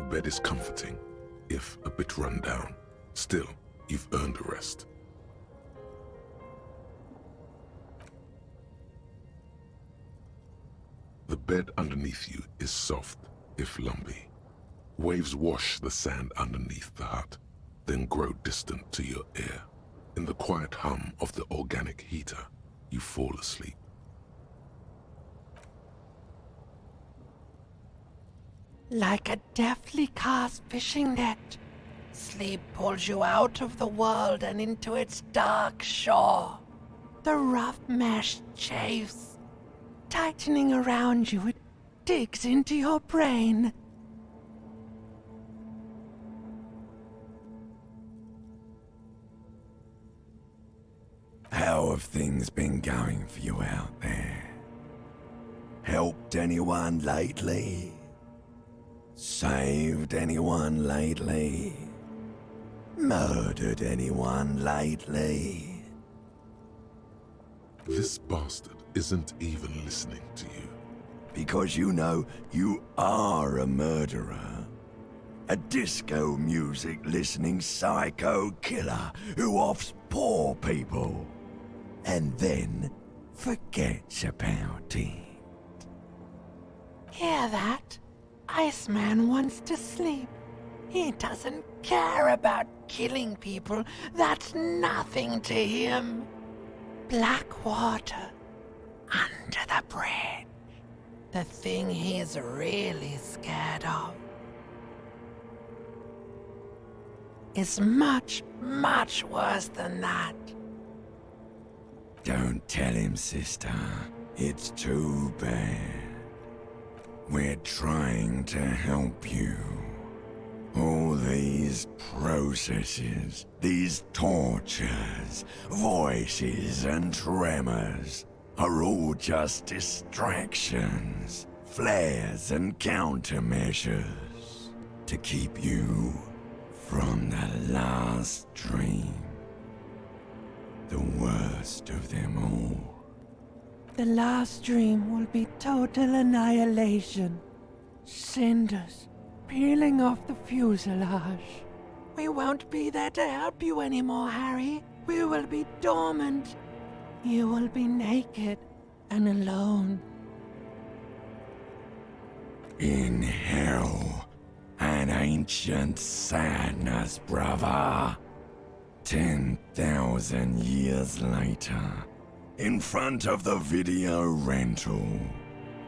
bed is comforting, if a bit run down. Still, you've earned a rest. The bed underneath you is soft, if lumpy. Waves wash the sand underneath the hut, then grow distant to your ear. In the quiet hum of the organic heater, you fall asleep. Like a deftly cast fishing net, sleep pulls you out of the world and into its dark shore. The rough mesh chafes, tightening around you, it digs into your brain. How have things been going for you out there? Helped anyone lately? Saved anyone lately? Murdered anyone lately? This bastard isn't even listening to you. Because you know you are a murderer. A disco music listening psycho killer who offs poor people and then forgets about it. Hear that? Iceman wants to sleep. He doesn't care about killing people. That's nothing to him. Black water under the bridge. The thing he's really scared of is much, much worse than that. Don't tell him, sister. It's too bad. We're trying to help you. All these processes, these tortures, voices and tremors are all just distractions, flares and countermeasures to keep you from the last dream. The worst of them all. The last dream will be total annihilation. Cinders peeling off the fuselage. We won't be there to help you anymore, Harry. We will be dormant. You will be naked and alone. In hell, an ancient sadness, brother. 10,000 years later, in front of the video rental,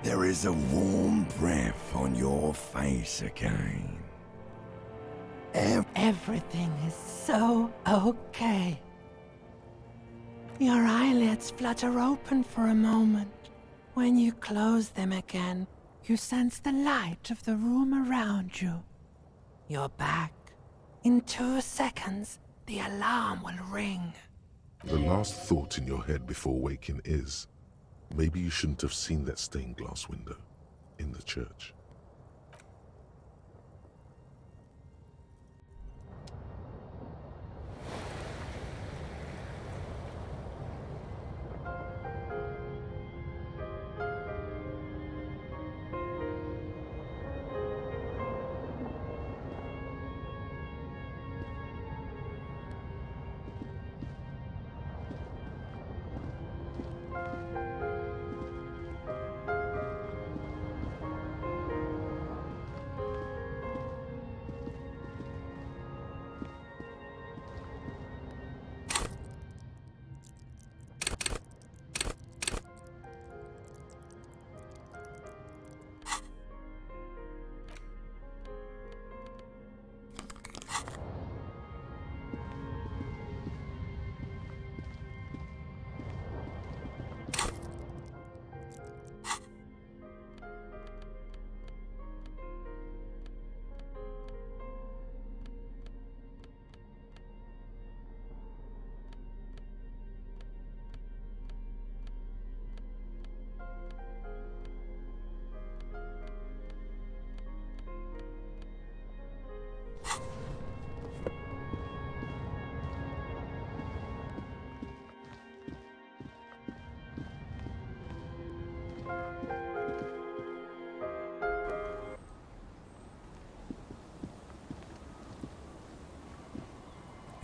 there is a warm breath on your face again. Everything is so okay. Your eyelids flutter open for a moment. When you close them again, you sense the light of the room around you. You're back. In 2 seconds, the alarm will ring. The last thought in your head before waking is, maybe you shouldn't have seen that stained glass window in the church.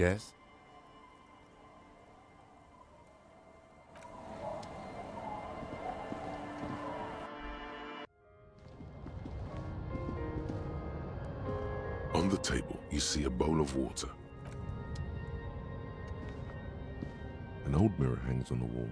guess. On the table, you see a bowl of water. An old mirror hangs on the wall.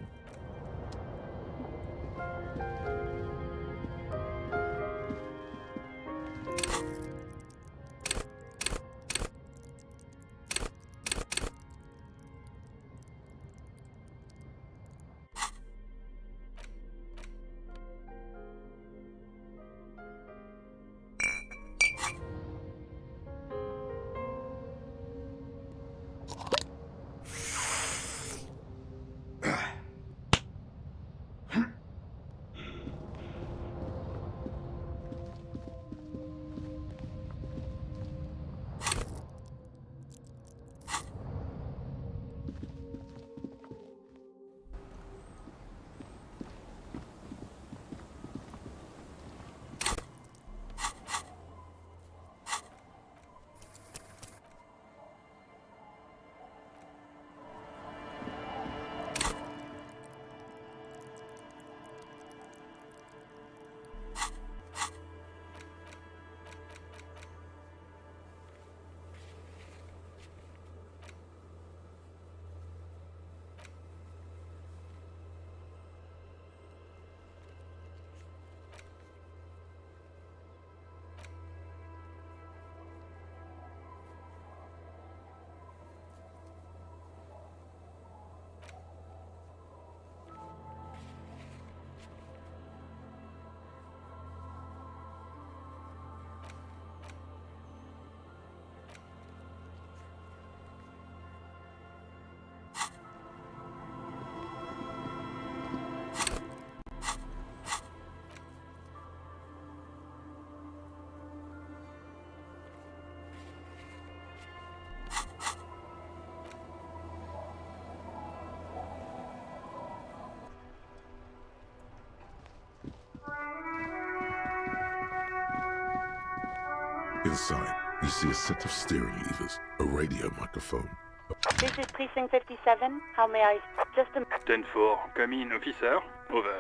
Inside, you see a set of steering levers, a radio microphone. This is Precinct 57. How may I... Just a... 10-4, come in, officer. Over.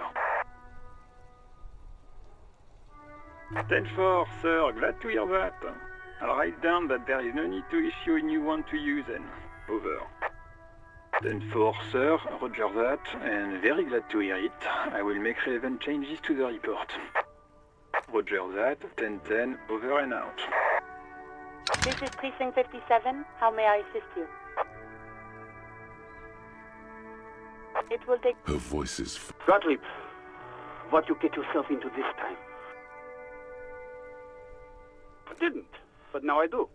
10-4, sir. Glad to hear that. I'll write down that there is no need to issue a new one to you then. Over. 10-4, sir. Roger that. And very glad to hear it. I will make relevant changes to the report. Roger that. 10-10, over and out. This is Precinct 57. How may I assist you? It will take... Her voice is... Gottlieb, what you get yourself into this time? I didn't, but now I do.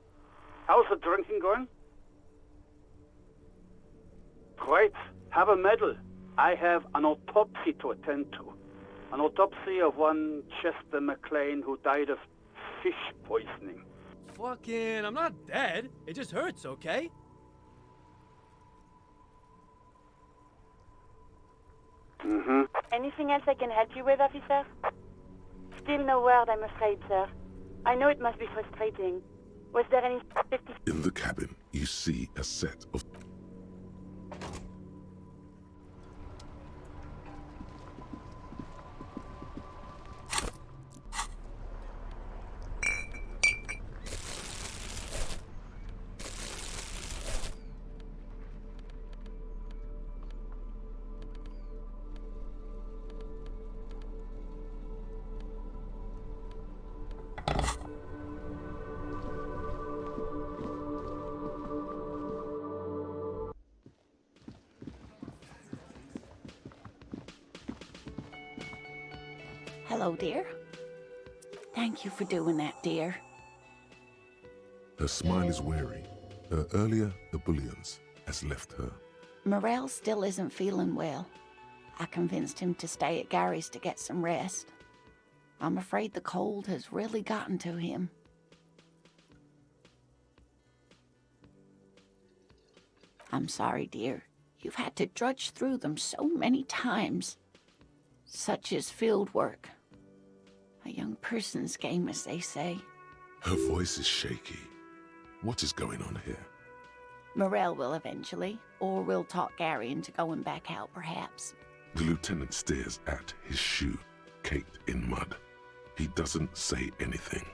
How's the drinking going? Great. Have a medal. I have an autopsy to attend to. An autopsy of one Chester McLean who died of fish poisoning. Fucking, I'm not dead. It just hurts, okay? Mm-hmm. Anything else I can help you with, officer? Still no word, I'm afraid, sir. I know it must be frustrating. Was there any... In the cabin, you see a set of... Hello, dear. Thank you for doing that, dear. Her smile is weary. Her earlier ebullience has left her. Morel still isn't feeling well. I convinced him to stay at Gary's to get some rest. I'm afraid the cold has really gotten to him. I'm sorry, dear. You've had to drudge through them so many times. Such is field work. A young person's game, as they say. Her voice is shaky. What is going on here? Morel will eventually, or we'll talk Gary into going back out, perhaps. The lieutenant stares at his shoe, caked in mud. He doesn't say anything.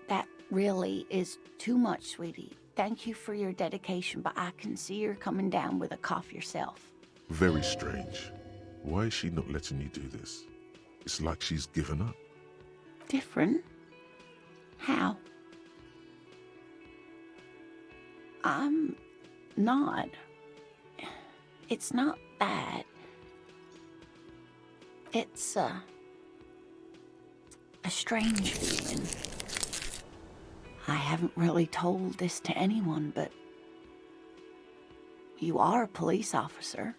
That really is too much, sweetie. Thank you for your dedication, but I can see you're coming down with a cough yourself. Very strange. Why is she not letting you do this? It's like she's given up. Different? How? I'm not. It's not that. It's a strange feeling. I haven't really told this to anyone, but you are a police officer.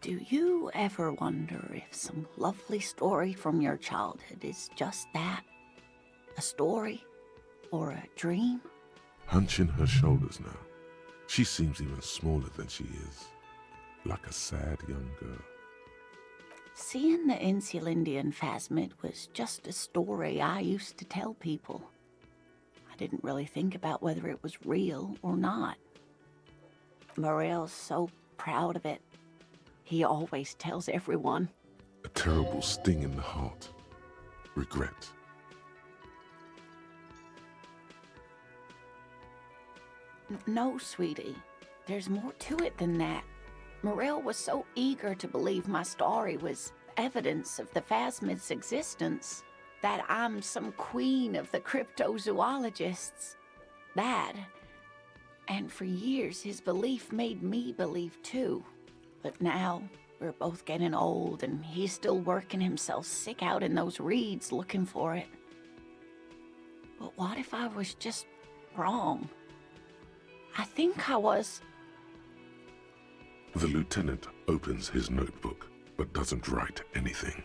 Do you ever wonder if some lovely story from your childhood is just that? A story? Or a dream? Hunching her shoulders now. She seems even smaller than she is. Like a sad young girl. Seeing the Insulindian phasmid was just a story I used to tell people. I didn't really think about whether it was real or not. Morel's so proud of it. He always tells everyone. A terrible sting in the heart. Regret. No, sweetie. There's more to it than that. Morel was so eager to believe my story was evidence of the phasmid's existence, that I'm some queen of the cryptozoologists. That, and for years his belief made me believe too. But now, we're both getting old and he's still working himself sick out in those reeds looking for it. But what if I was just wrong? I think I was. The lieutenant opens his notebook, but doesn't write anything.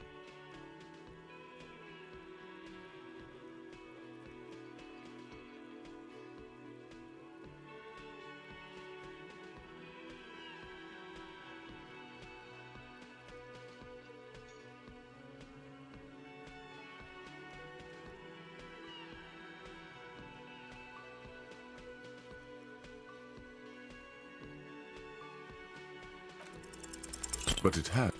But it had.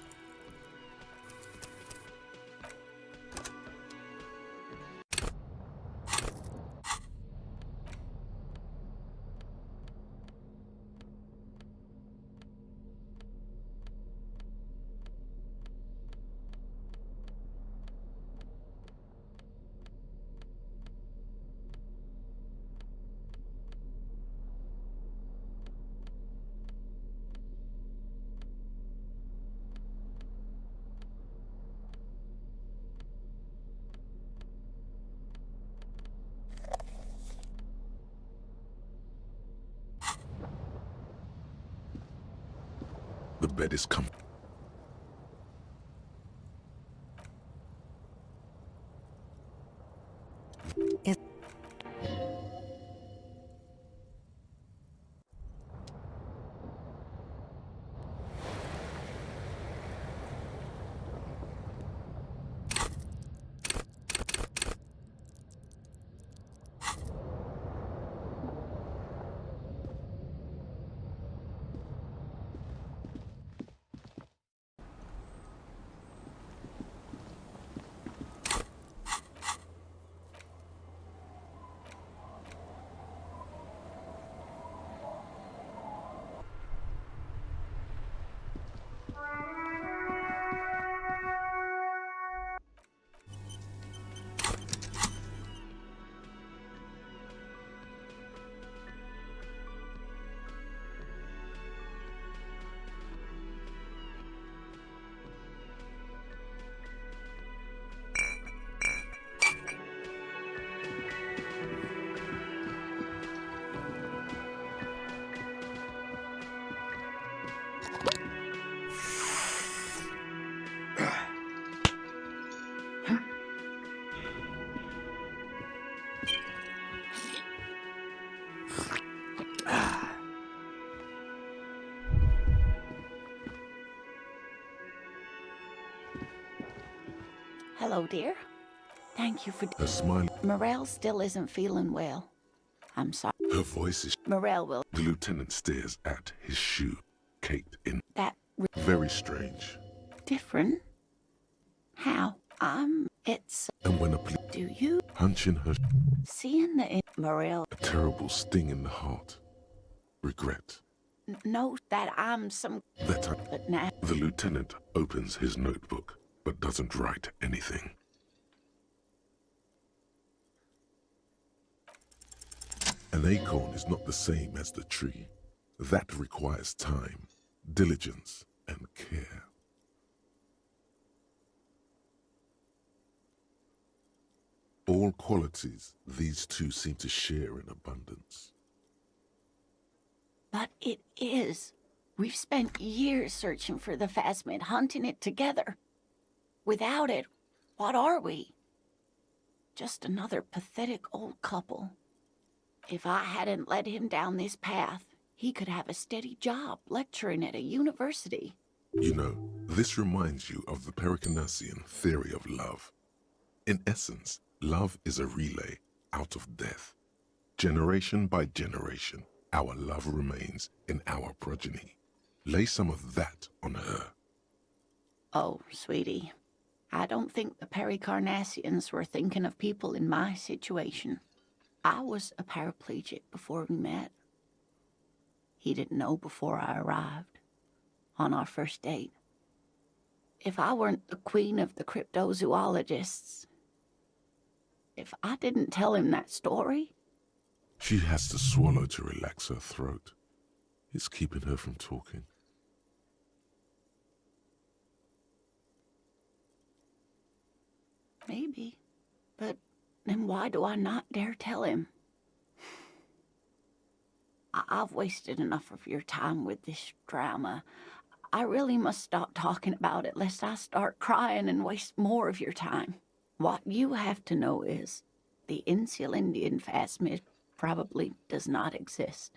The bed is coming. Hello, dear. Thank you for... Her smile, Morel still isn't feeling well. I'm sorry. her voice is... Morel will... The lieutenant stares at his shoe, caked in... That... Very strange. different? How? It's... And when a police... Do you... Hunch in her... Seeing the... Morel... A terrible sting in the heart. Regret. Know that I'm some... That I... But now... The lieutenant opens his notebook, but doesn't write anything. An acorn is not the same as the tree. That requires time, diligence, and care. All qualities these two seem to share in abundance. But it is. We've spent years searching for the phasmid, hunting it together. Without it, what are we? Just another pathetic old couple. If I hadn't led him down this path, he could have a steady job lecturing at a university. You know, this reminds you of the Pericanasian theory of love. In essence, love is a relay out of death. Generation by generation, our love remains in our progeny. Lay some of that on her. Oh, sweetie, I don't think the Pericarnassians were thinking of people in my situation. I was a paraplegic before we met. He didn't know before I arrived, on our first date. If I weren't the queen of the cryptozoologists, if I didn't tell him that story... She has to swallow to relax her throat. It's keeping her from talking. Maybe, but then why do I not dare tell him? I've wasted enough of your time with this drama. I really must stop talking about it lest I start crying and waste more of your time. What you have to know is the Insulindian phasmid probably does not exist.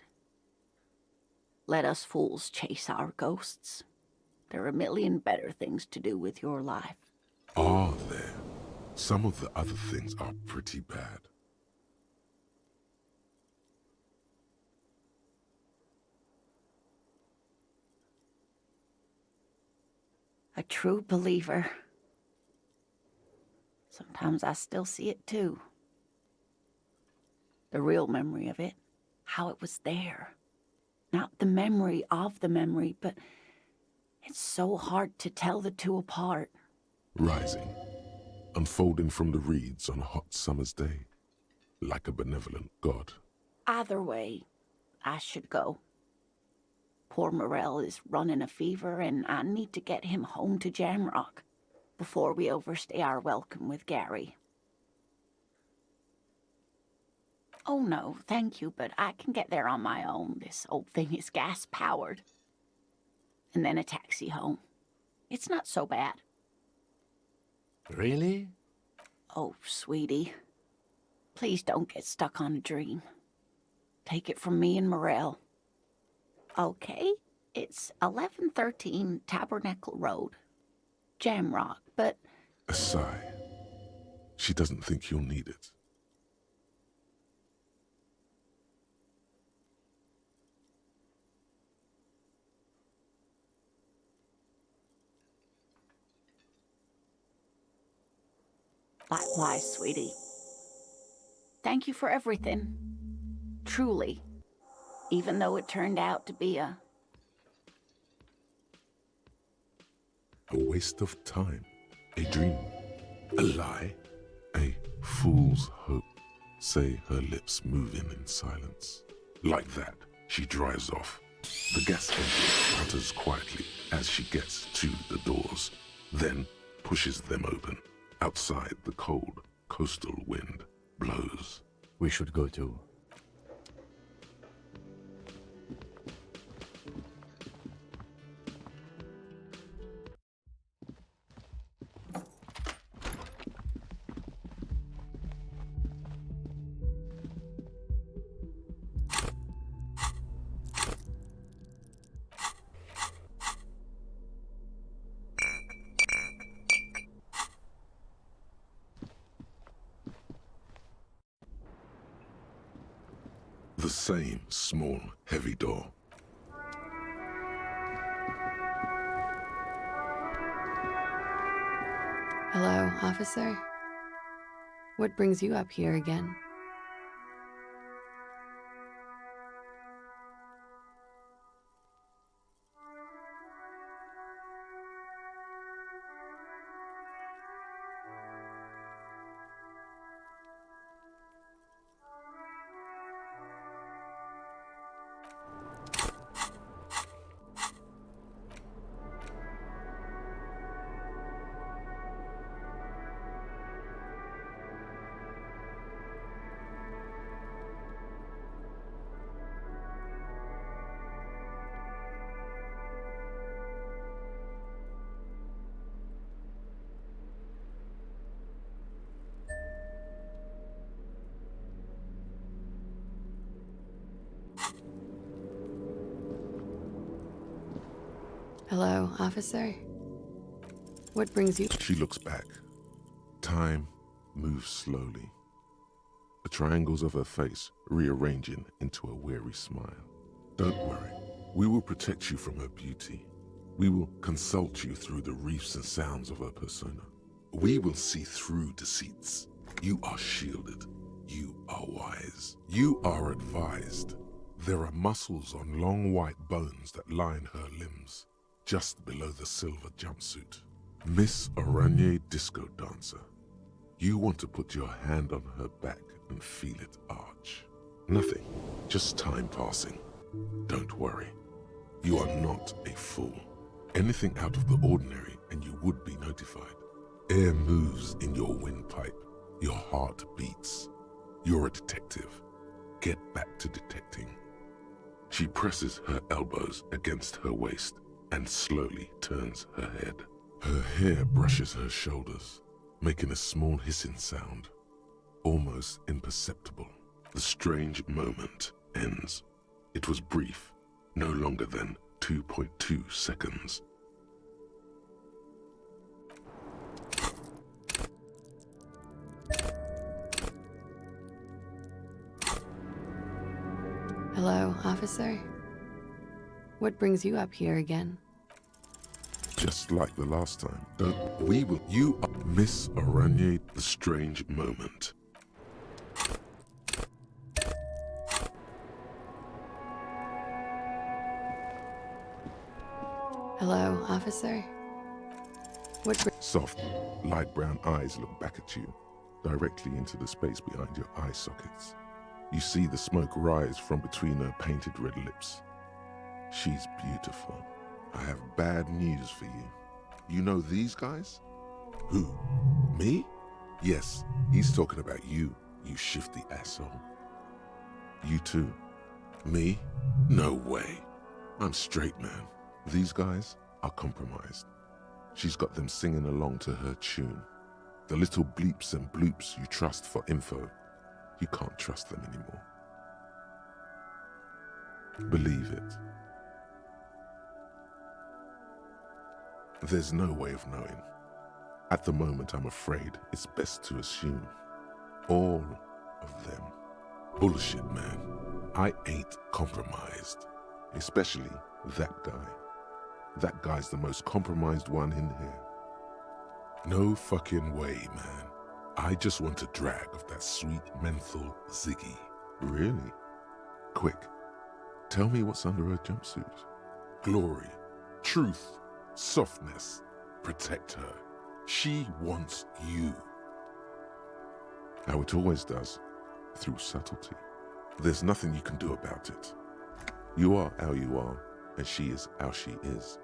Let us fools chase our ghosts. There are a million better things to do with your life. Are there? Some of the other things are pretty bad. A true believer. Sometimes I still see it too. The real memory of it, how it was there. Not the memory of the memory, but it's so hard to tell the two apart. Rising, unfolding from the reeds on a hot summer's day, like a benevolent god. Either way, I should go. Poor Morel is running a fever, and I need to get him home to Jamrock before we overstay our welcome with Gary. Oh no, thank you, but I can get there on my own. This old thing is gas-powered. And then a taxi home. It's not so bad. Really? Oh, sweetie. Please don't get stuck on a dream. Take it from me and Morel. Okay, it's 1113 Tabernacle Road. Jamrock, but... A sigh. She doesn't think you'll need it. Likewise, sweetie. Thank you for everything. Truly. Even though it turned out to be a waste of time. A dream. A lie. A fool's hope. Say her lips moving in silence. Like that, she drives off. The gas engine putters quietly as she gets to the doors, then pushes them open. Outside, the cold, coastal wind blows. We should go too. same small, heavy door. Hello, officer? What brings you up here again? Hello, officer? What brings you? She looks back. Time moves slowly. The triangles of her face rearranging into a weary smile. Don't worry. We will protect you from her beauty. We will consult you through the reefs and sounds of her persona. We will see through deceits. You are shielded. You are wise. You are advised. There are muscles on long white bones that line her limbs, just below the silver jumpsuit. Miss Aranye Disco Dancer. You want to put your hand on her back and feel it arch. Nothing, just time passing. Don't worry. You are not a fool. Anything out of the ordinary and you would be notified. Air moves in your windpipe. Your heart beats. You're a detective. Get back to detecting. She presses her elbows against her waist and slowly turns her head. Her hair brushes her shoulders, making a small hissing sound, almost imperceptible. The strange moment ends. It was brief, no longer than 2.2 seconds. Hello, officer? What brings you up here again? Just like the last time. You are Miss Aranye, the strange moment. Hello, officer? Soft, light brown eyes look back at you, directly into the space behind your eye sockets. You see the smoke rise from between her painted red lips. She's beautiful. I have bad news for you. You know these guys? Who? Me? Yes, he's talking about you, you shifty asshole. You too. Me? No way. I'm straight, man. These guys are compromised. She's got them singing along to her tune. The little bleeps and bloops you trust for info, you can't trust them anymore. Believe it. There's no way of knowing. At the moment, I'm afraid it's best to assume. All of them. Bullshit, man. I ain't compromised. Especially that guy. That guy's the most compromised one in here. No fucking way, man. I just want a drag of that sweet menthol ziggy. Really? Quick, tell me what's under her jumpsuit. Glory, truth, softness. Protect her. She wants you. How it always does, through subtlety. There's nothing you can do about it. You are how you are, and she is how she is.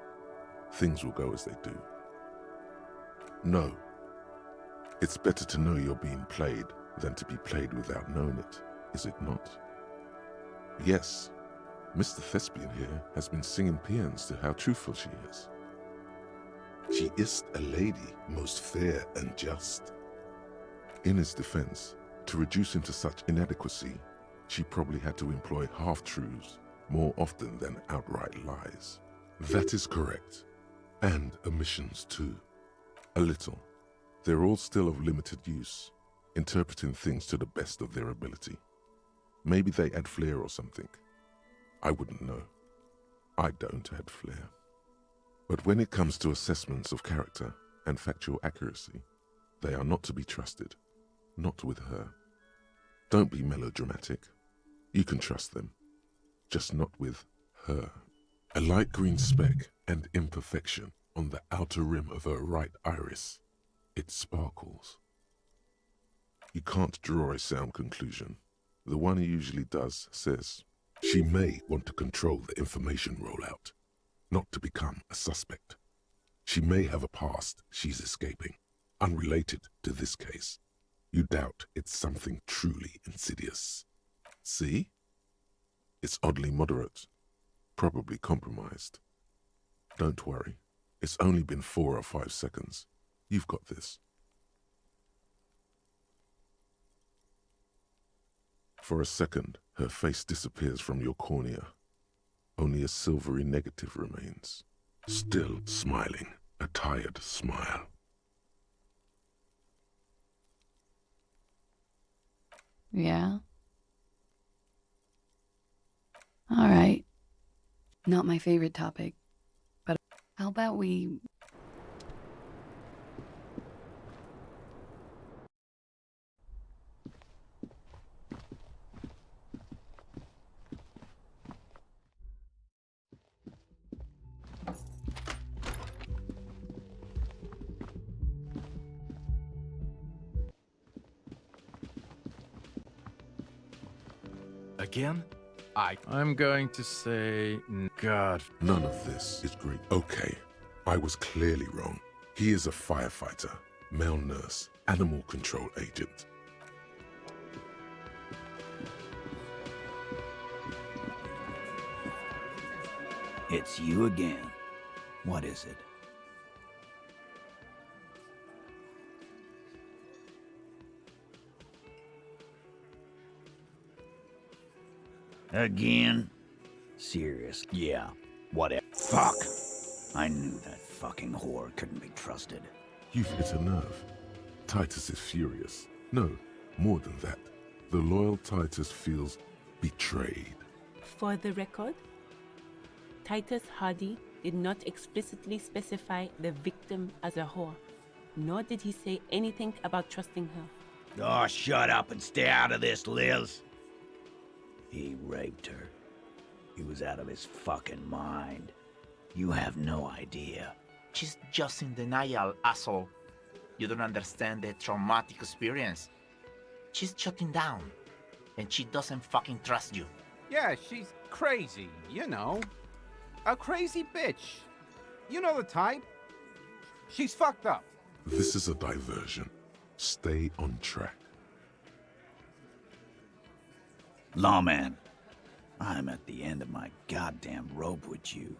Things will go as they do. No. It's better to know you're being played than to be played without knowing it, is it not? Yes, Mr. Thespian here has been singing paeans to how truthful she is. She is a lady, most fair and just. In his defense, to reduce him to such inadequacy, she probably had to employ half-truths more often than outright lies. That is correct. And omissions too. A little. They're all still of limited use, interpreting things to the best of their ability. Maybe they add flair or something. I wouldn't know. I don't add flair. But when it comes to assessments of character and factual accuracy, they are not to be trusted. Not with her. Don't be melodramatic. You can trust them. Just not with her. A light green speck and imperfection on the outer rim of her right iris. It sparkles. You can't draw a sound conclusion. The one who usually does says, she may want to control the information rollout, not to become a suspect. She may have a past she's escaping, unrelated to this case. You doubt it's something truly insidious. See? It's oddly moderate, probably compromised. Don't worry, it's only been 4 or 5 seconds. You've got this. For a second, her face disappears from your cornea. Only a silvery negative remains. Still smiling, a tired smile. Yeah? All right. Not my favorite topic, but how about we... Again? I'm going to say... God. None of this is great. Okay, I was clearly wrong. He is a firefighter, male nurse, animal control agent. It's you again. What is it? Again? Serious? Yeah. Whatever. Fuck! I knew that fucking whore couldn't be trusted. You've hit a nerve. Titus is furious. No, more than that. The loyal Titus feels betrayed. For the record, Titus Hardy did not explicitly specify the victim as a whore, nor did he say anything about trusting her. Oh, shut up and stay out of this, Liz. He raped her. He was out of his fucking mind. You have no idea. She's just in denial, asshole. You don't understand the traumatic experience. She's shutting down, and she doesn't fucking trust you. Yeah, she's crazy, you know. A crazy bitch. You know the type. She's fucked up. This is a diversion. Stay on track. Lawman, I'm at the end of my goddamn rope with you.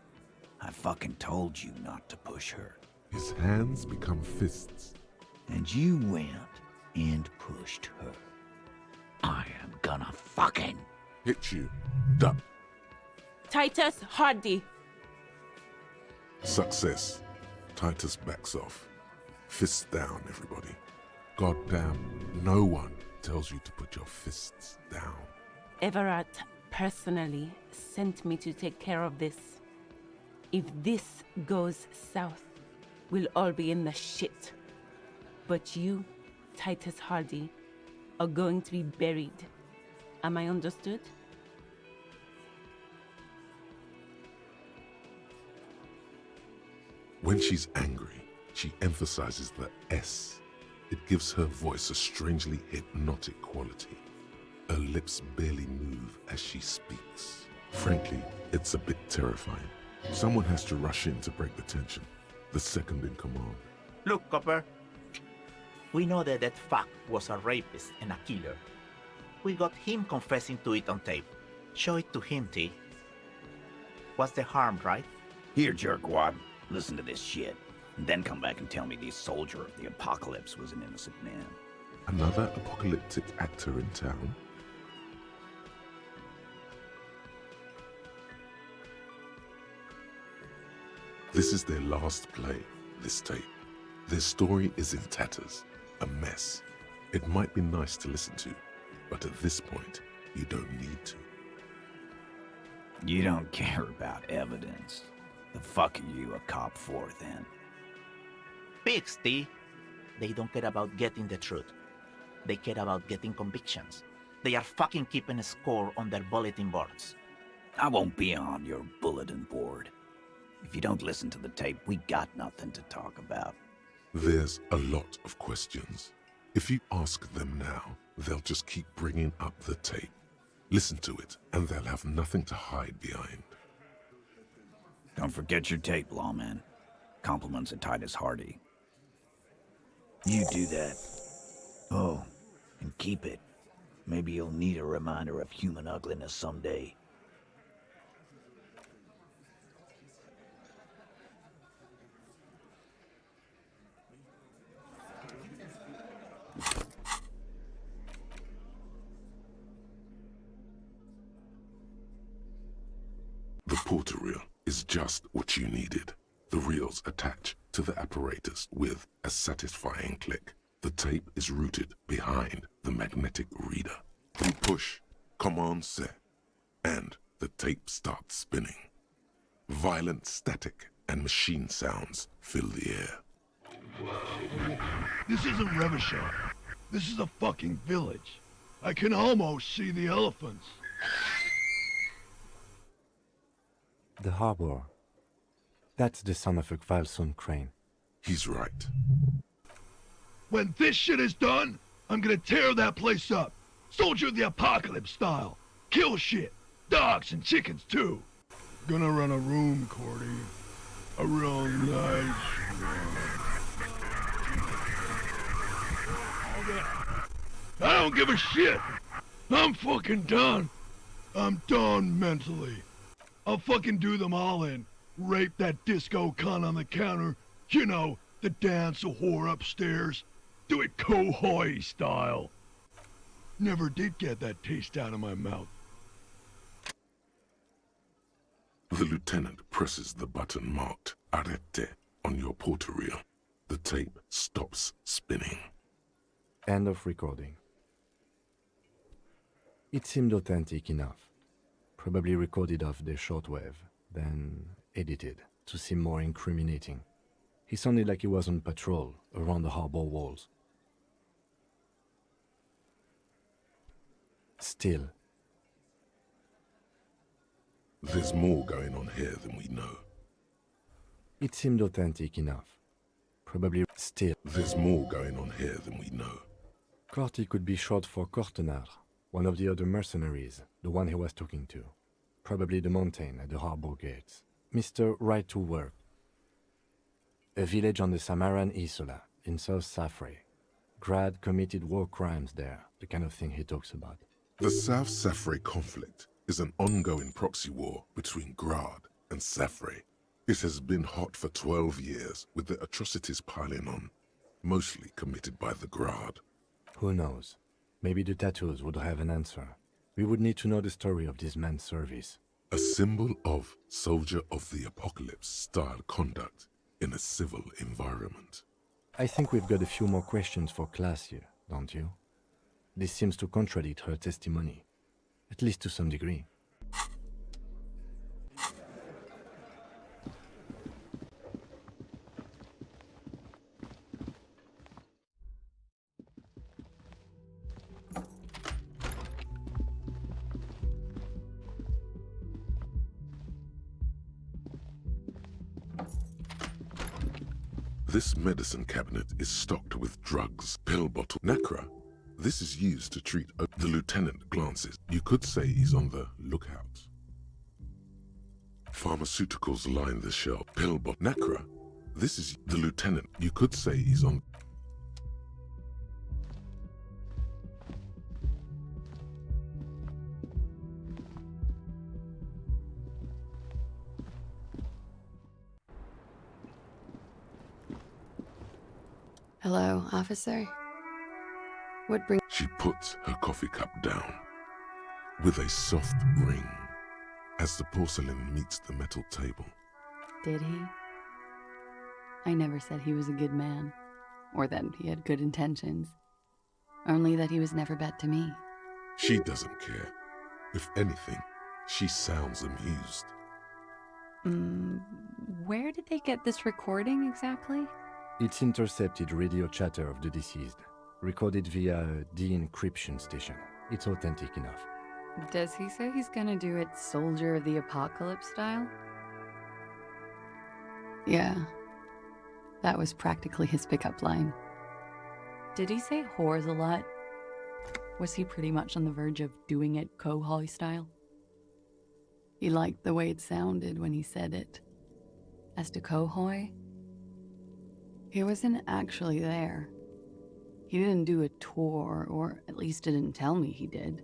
I fucking told you not to push her. His hands become fists. And you went and pushed her. I am gonna fucking... Hit you. Duck. Titus Hardy! Success. Titus backs off. Fists down, everybody. Goddamn, no one tells you to put your fists down. Everett personally sent me to take care of this. If this goes south, we'll all be in the shit. But you, Titus Hardy, are going to be buried. Am I understood? When she's angry, she emphasizes the S. It gives her voice a strangely hypnotic quality. Her lips barely move as she speaks. Frankly, it's a bit terrifying. Someone has to rush in to break the tension. The second in command. Look, Copper. We know that that fuck was a rapist and a killer. We got him confessing to it on tape. Show it to him, T. What's the harm, right? Here, jerkwad. Listen to this shit. And then come back and tell me the soldier of the apocalypse was an innocent man. Another apocalyptic actor in town? This is their last play, this tape. Their story is in tatters, a mess. It might be nice to listen to, but at this point, you don't need to. You don't care about evidence. The fuck are you a cop for, then? Pigs, T. They don't care about getting the truth. They care about getting convictions. They are fucking keeping a score on their bulletin boards. I won't be on your bulletin board. If you don't listen to the tape, we got nothing to talk about. There's a lot of questions. If you ask them now, they'll just keep bringing up the tape. Listen to it, and they'll have nothing to hide behind. Don't forget your tape, lawman. Compliments of Titus Hardy. You do that. Oh, and keep it. Maybe you'll need a reminder of human ugliness someday. The porter reel is just what you needed. The reels attach to the apparatus with a satisfying click. The tape is routed behind the magnetic reader. You push Command Set, and the tape starts spinning. Violent static and machine sounds fill the air. This isn't Revachol. This is a fucking village. I can almost see the elephants. The harbor. That's the son of a Kvalson crane. He's right. When this shit is done, I'm gonna tear that place up. Soldier of the Apocalypse style. Kill shit. Dogs and chickens too. Gonna run a room, Cordy. A real nice one. I don't give a shit. I'm fucking done. I'm done mentally. I'll fucking do them all in. Rape that disco cunt on the counter. You know, the dance a whore upstairs. Do it Kohoi style. Never did get that taste out of my mouth. The lieutenant presses the button marked Arrete on your porter reel. The tape stops spinning. End of recording. It seemed authentic enough. Probably recorded off the shortwave, then edited to seem more incriminating. He sounded like he was on patrol around the harbor walls. Still. There's more going on here than we know. It seemed authentic enough. Probably still. There's more going on here than we know. Corty could be short for Cortenard, one of the other mercenaries, the one he was talking to. Probably the mountain at the harbor gates. Mr. Right to Work. A village on the Samaran Isola, in South Safre. Grad committed war crimes there, the kind of thing he talks about. The South Safre conflict is an ongoing proxy war between Grad and Safre. It has been hot for 12 years, with the atrocities piling on, mostly committed by the Grad. Who knows? Maybe the tattoos would have an answer. We would need to know the story of this man's service. A symbol of soldier of the apocalypse style conduct in a civil environment. I think we've got a few more questions for class here, don't you? This seems to contradict her testimony, at least to some degree. This medicine cabinet is stocked with drugs, pill bottle, Nacra. This is used to treat the lieutenant glances. You could say he's on the lookout. Pharmaceuticals line the shelf. Pill bottle, Nacra. This is the lieutenant. You could say he's on. Hello, officer? What brings... She puts her coffee cup down with a soft ring as the porcelain meets the metal table. Did he? I never said he was a good man, or that he had good intentions. Only that he was never bad to me. She doesn't care. If anything, she sounds amused. Where did they get this recording exactly? It's intercepted radio chatter of the deceased, recorded via a de-encryption station. It's authentic enough. Does he say he's gonna do it Soldier of the Apocalypse style? Yeah. That was practically his pickup line. Did he say whores a lot? Was he pretty much on the verge of doing it Kohoi style? He liked the way it sounded when he said it. As to Kohoi, he wasn't actually there. He didn't do a tour, or at least didn't tell me he did.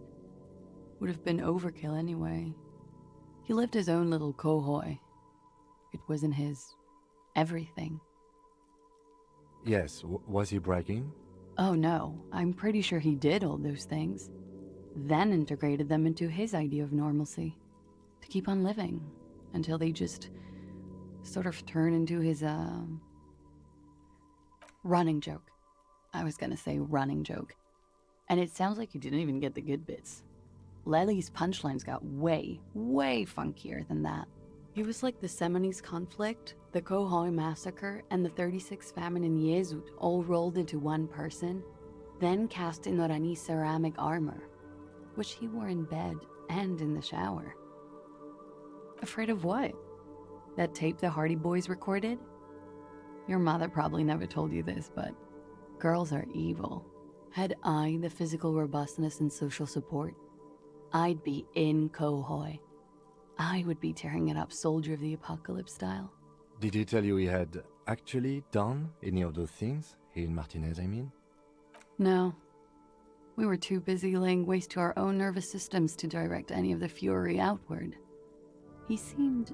Would have been overkill anyway. He lived his own little Kohoi. It wasn't his everything. Yes, was he bragging? Oh no, I'm pretty sure he did all those things, then integrated them into his idea of normalcy, to keep on living, until they just sort of turn into his, running joke. I was gonna say running joke. And it sounds like you didn't even get the good bits. Lely's punchlines got way, way funkier than that. He was like the Seminoles conflict, the Kohoi massacre, and the 36 famine in Yezut all rolled into one person, then cast in Orani ceramic armor, which he wore in bed and in the shower. Afraid of what? That tape the Hardy Boys recorded? Your mother probably never told you this, but girls are evil. Had I the physical robustness and social support, I'd be in Kohoi. I would be tearing it up Soldier of the Apocalypse style. Did he tell you he had actually done any of those things? He and Martinez, I mean? No. We were too busy laying waste to our own nervous systems to direct any of the fury outward. He seemed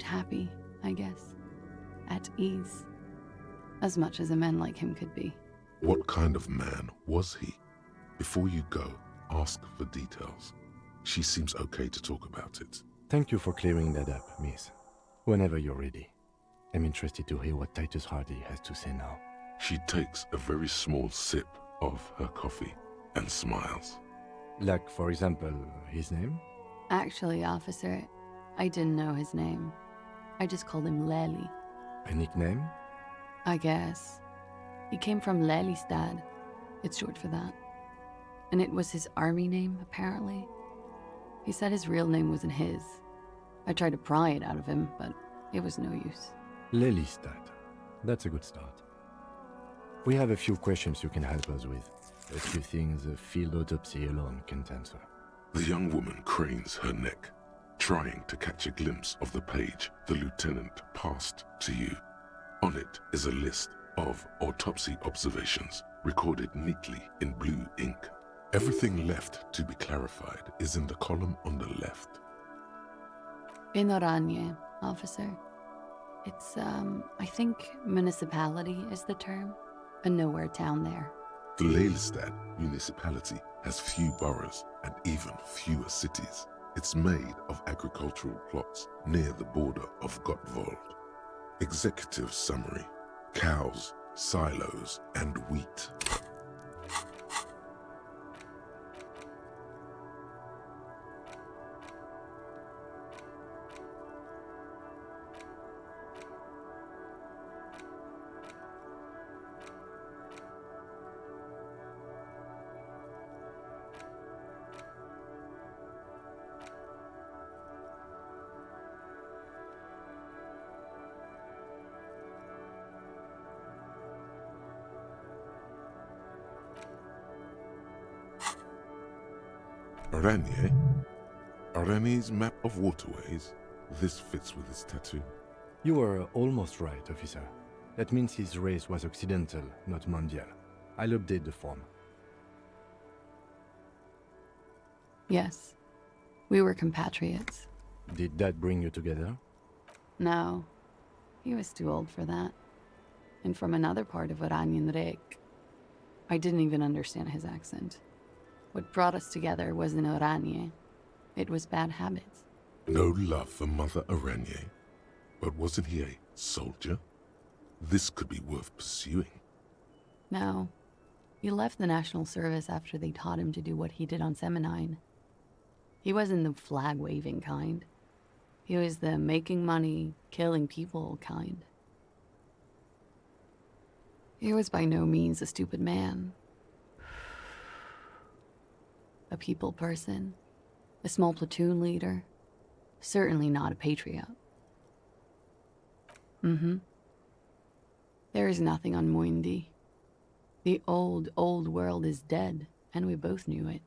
happy, I guess. At ease. As much as a man like him could be. What kind of man was he? Before you go, ask for details. She seems okay to talk about it. Thank you for clearing that up, miss. Whenever you're ready. I'm interested to hear what Titus Hardy has to say now. She takes a very small sip of her coffee and smiles. Like, for example, his name? Actually, officer, I didn't know his name. I just called him Lely. A nickname? I guess. He came from Lelystad. It's short for that. And it was his army name, apparently. He said his real name wasn't his. I tried to pry it out of him, but it was no use. Lelystad. That's a good start. We have a few questions you can help us with. A few things a field autopsy alone can't answer. The young woman cranes her neck, trying to catch a glimpse of the page the lieutenant passed to you. On it is a list of autopsy observations, recorded neatly in blue ink. Everything left to be clarified is in the column on the left. In Oranje, officer. It's, I think municipality is the term. A nowhere town there. The Lelystad municipality has few boroughs and even fewer cities. It's made of agricultural plots near the border of Gottwald. Executive summary: cows, silos, and wheat. Oranje? Oranje's map of waterways? This fits with his tattoo. You were almost right, officer. That means his race was occidental, not mondial. I'll update the form. Yes. We were compatriots. Did that bring you together? No. He was too old for that. And from another part of Oranjenrek. I didn't even understand his accent. What brought us together wasn't Oranje. It was bad habits. No love for Mother Oranje. But wasn't he a soldier? This could be worth pursuing. No. He left the National Service after they taught him to do what he did on Seminine. He wasn't the flag-waving kind. He was the making money, killing people kind. He was by no means a stupid man. A people person, a small platoon leader, certainly not a patriot. There is nothing on Muindi. The old world is dead, and we both knew it.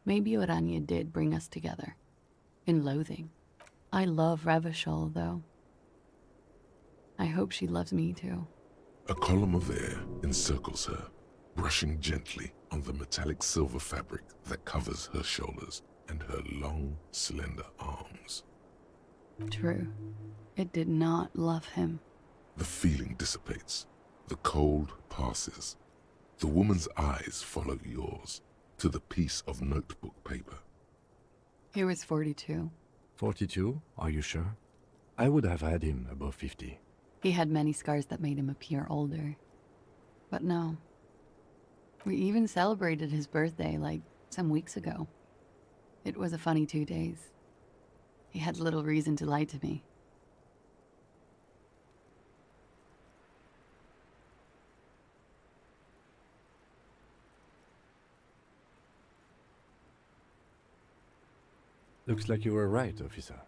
Maybe Orania did bring us together. In loathing. I love Revachol, though. I hope she loves me, too. A column of air encircles her, brushing gently on the metallic silver fabric that covers her shoulders and her long, slender arms. True. It did not love him. The feeling dissipates. The cold passes. The woman's eyes follow yours to the piece of notebook paper. He was 42. 42? Are you sure? I would have had him above 50. He had many scars that made him appear older. But no. We even celebrated his birthday, like, some weeks ago. It was a funny 2 days. He had little reason to lie to me. Looks like you were right, officer.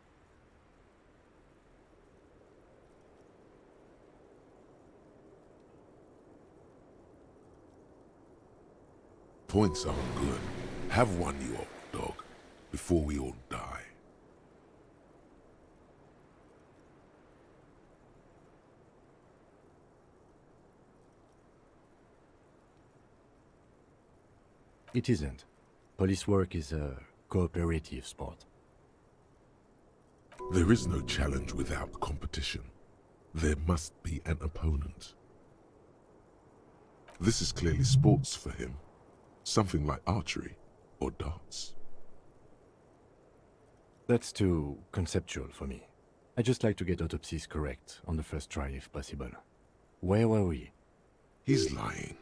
Points are good. Have one, you old dog, before we all die. It isn't. Police work is a cooperative sport. There is no challenge without competition. There must be an opponent. This is clearly sports for him. Something like archery or darts. That's too conceptual for me. I just like to get autopsies correct on the first try if possible. Where were we? He's lying.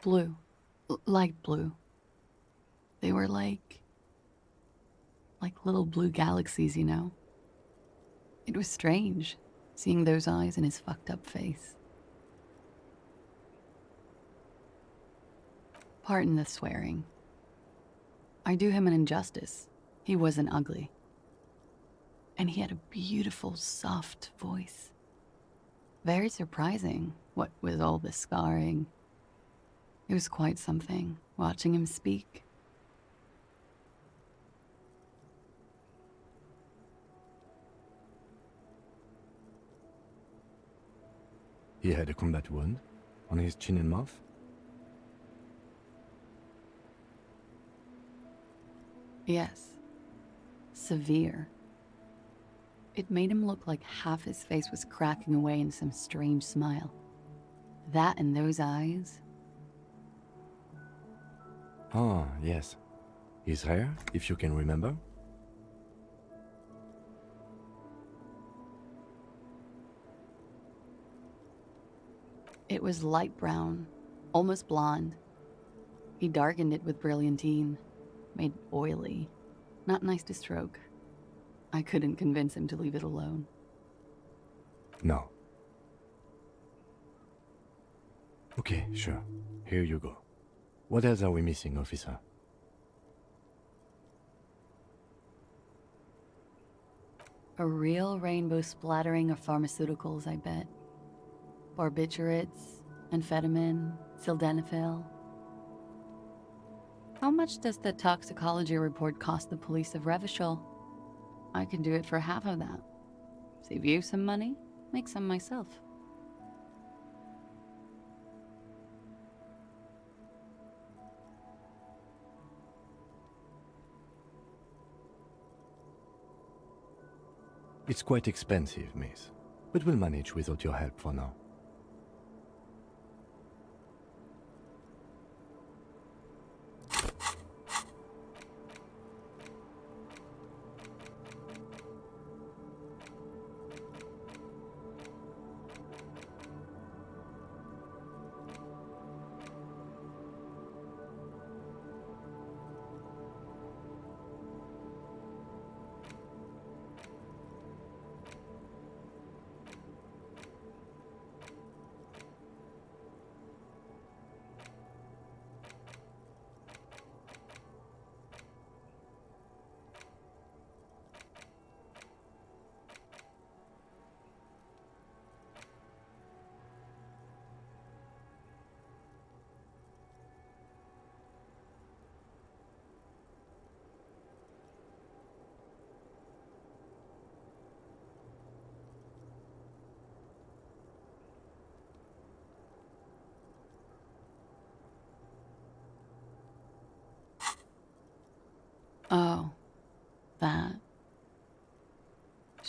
Blue. Light blue. They were like little blue galaxies, you know? It was strange, seeing those eyes in his fucked up face. Pardon the swearing. I do him an injustice. He wasn't ugly. And he had a beautiful, soft voice. Very surprising, what with all the scarring. It was quite something, watching him speak. He had a combat wound on his chin and mouth. Yes. Severe. It made him look like half his face was cracking away in some strange smile. That and those eyes. Ah, yes. His hair, if you can remember. It was light brown, almost blonde. He darkened it with brilliantine, made it oily. Not nice to stroke. I couldn't convince him to leave it alone. No. Okay, sure. Here you go. What else are we missing, officer? A real rainbow splattering of pharmaceuticals, I bet. Barbiturates, amphetamine, sildenafil. How much does the toxicology report cost the police of Revachol? I can do it for half of that. Save you some money, make some myself. It's quite expensive, miss, but we'll manage without your help for now.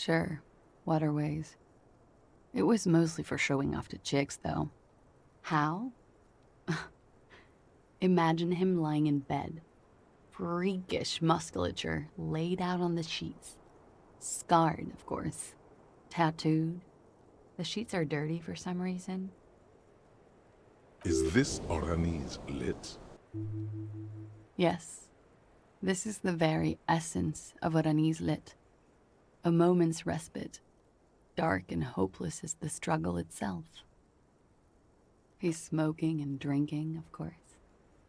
Sure, waterways. It was mostly for showing off to chicks, though. How? Imagine him lying in bed. Freakish musculature laid out on the sheets. Scarred, of course. Tattooed. The sheets are dirty for some reason. Is this Orani's lit? Yes. This is the very essence of Orani's lit. A moment's respite. Dark and hopeless as the struggle itself. He's smoking and drinking, of course.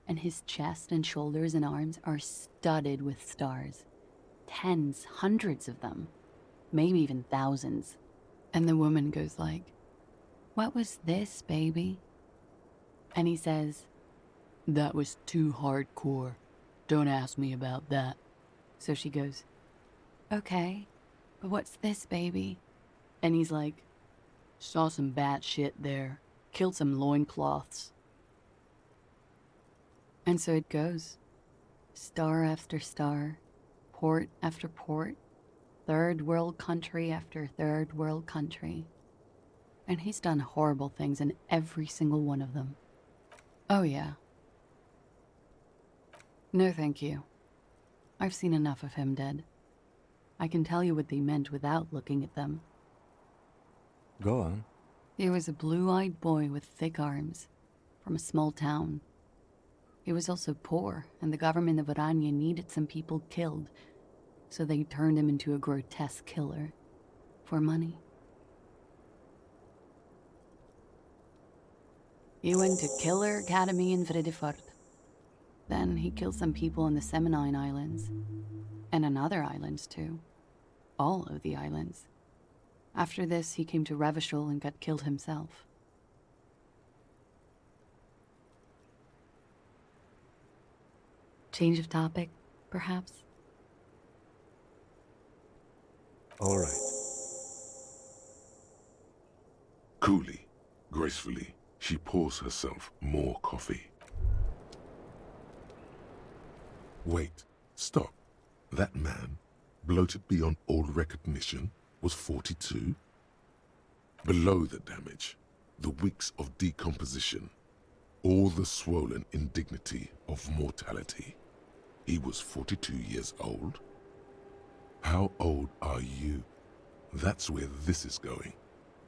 And his chest and shoulders and arms are studded with stars. Tens, hundreds of them. Maybe even thousands. And the woman goes like, "What was this, baby?" And he says, "That was too hardcore. Don't ask me about that." So she goes, "Okay, but what's this, baby?" And he's like, "Saw some bat shit there. Killed some loincloths." And so it goes. Star after star, port after port, third world country after third world country. And he's done horrible things in every single one of them. Oh yeah. No thank you. I've seen enough of him dead. I can tell you what they meant without looking at them. Go on. He was a blue-eyed boy with thick arms, from a small town. He was also poor, and the government of Orania needed some people killed, so they turned him into a grotesque killer. For money. He went to Killer Academy in Vredefort. Then he killed some people in the Seminine Islands. And on other islands, too. All of the islands. After this, he came to Revachol and got killed himself. Change of topic, perhaps? All right. Coolly, gracefully, she pours herself more coffee. Wait, stop. That man, bloated beyond all recognition, was 42? Below the damage, the weeks of decomposition, all the swollen indignity of mortality. He was 42 years old? How old are you? That's where this is going.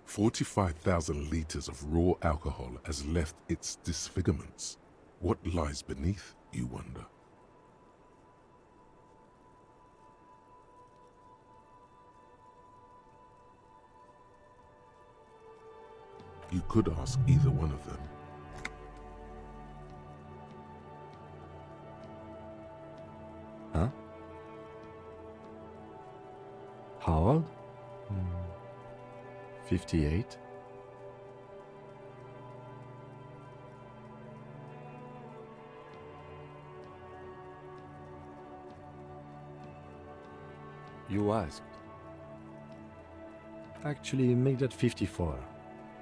45,000 liters of raw alcohol has left its disfigurements. What lies beneath, you wonder? You could ask either one of them. Huh? How old? 58. You asked. Actually, make that 54.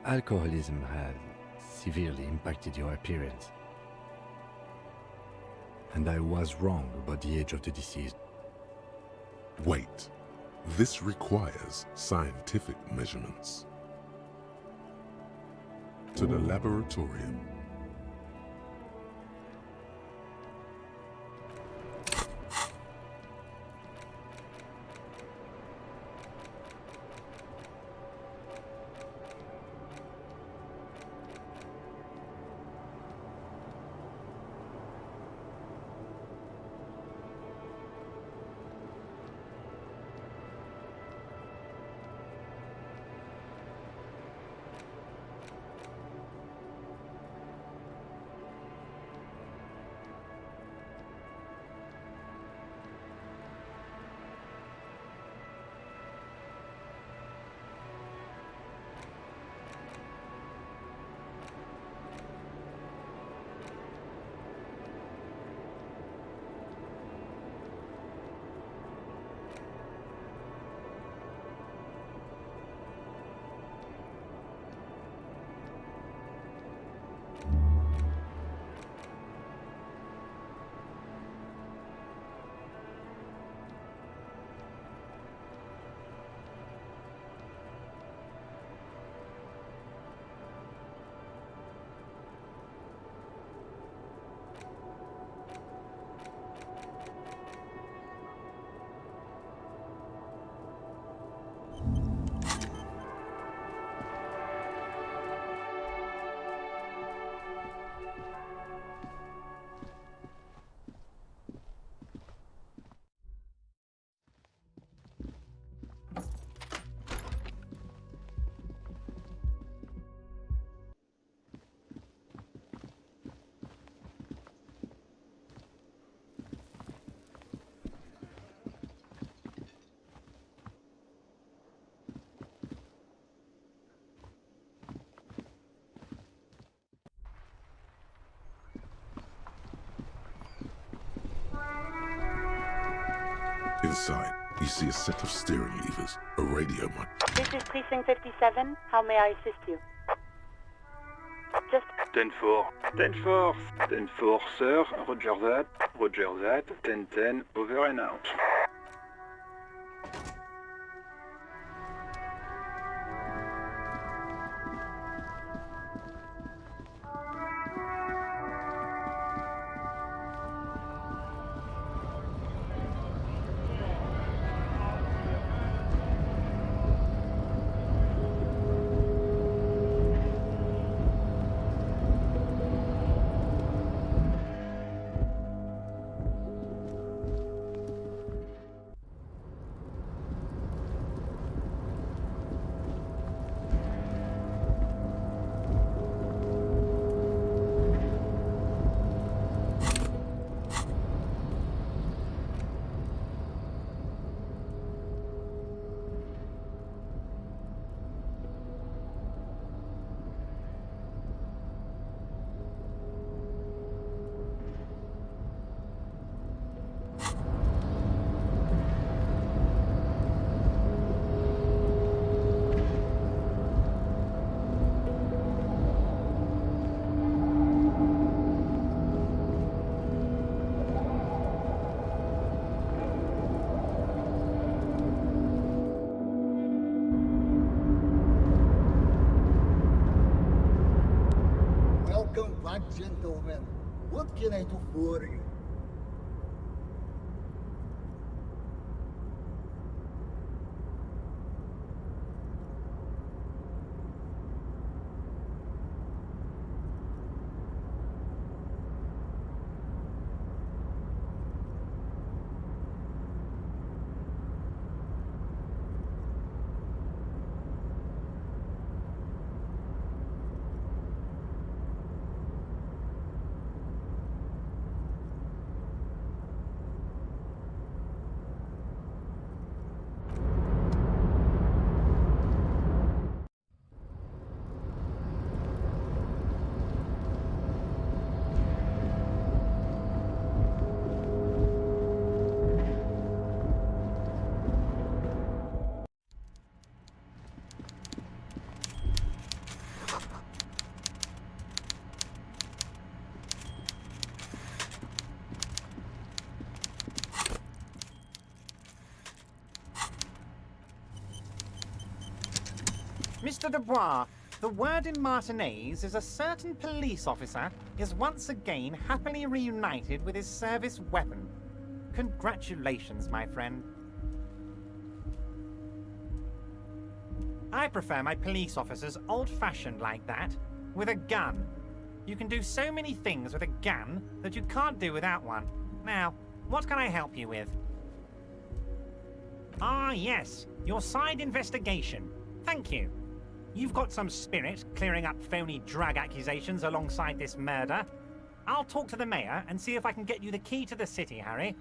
Alcoholism had severely impacted your appearance. And I was wrong about the age of the deceased. Wait. This requires scientific measurements. To the laboratorium. Inside, you see a set of steering levers, a radio mic. This is Precinct 57. How may I assist you? Just 10-4. 10-4. 10-4, sir. Roger that. Roger that. 10-10. Over and out. Welcome back, gentlemen. What can I do for you? Mr. Dubois, the word in Martinez is a certain police officer is once again happily reunited with his service weapon. Congratulations, my friend. I prefer my police officers old-fashioned like that, with a gun. You can do so many things with a gun that you can't do without one. Now, what can I help you with? Ah, yes, your side investigation. Thank you. You've got some spirit clearing up phony drug accusations alongside this murder. I'll talk to the mayor and see if I can get you the key to the city, Harry.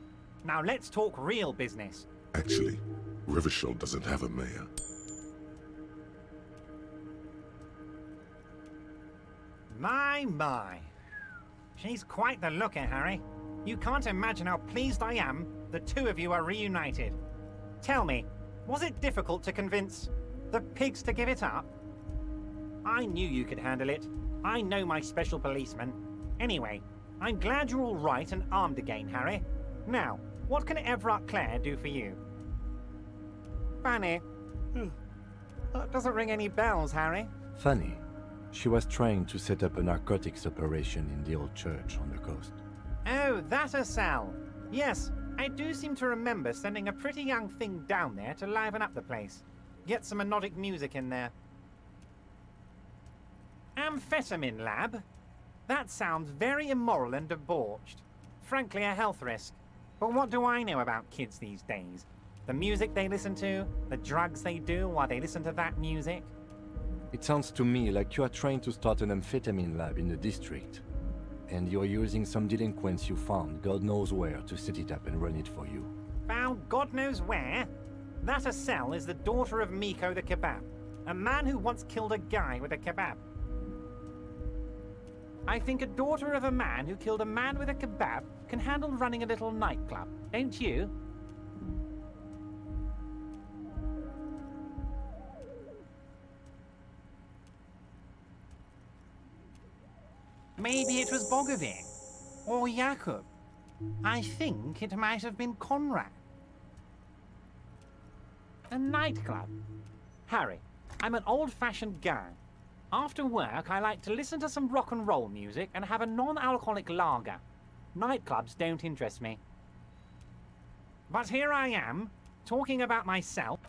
Now let's talk real business. Actually, Rivershell doesn't have a mayor. My. She's quite the looker, Harry. You can't imagine how pleased I am the two of you are reunited. Tell me, was it difficult to convince the pigs to give it up? I knew you could handle it. I know my special policeman. Anyway, I'm glad you're all right and armed again, Harry. Now, what can Everard Clare do for you? Fanny. That doesn't ring any bells, Harry. Funny. She was trying to set up a narcotics operation in the old church on the coast. Oh, that a Sal. Yes, I do seem to remember sending a pretty young thing down there to liven up the place. Get some melodic music in there. Amphetamine lab? That sounds very immoral and debauched. Frankly, a health risk. But what do I know about kids these days? The music they listen to, the drugs they do while they listen to that music? It sounds to me like you are trying to start an amphetamine lab in the district. And you're using some delinquents you found God knows where to set it up and run it for you. Found God knows where? That Asel is the daughter of Miko the Kebab, a man who once killed a guy with a kebab. I think a daughter of a man who killed a man with a kebab can handle running a little nightclub, don't you? Maybe it was Bogovin. Or Jakub. I think it might have been Conrad. A nightclub. Harry, I'm an old-fashioned guy. After work, I like to listen to some rock and roll music and have a non-alcoholic lager. Nightclubs don't interest me. But here I am, talking about myself.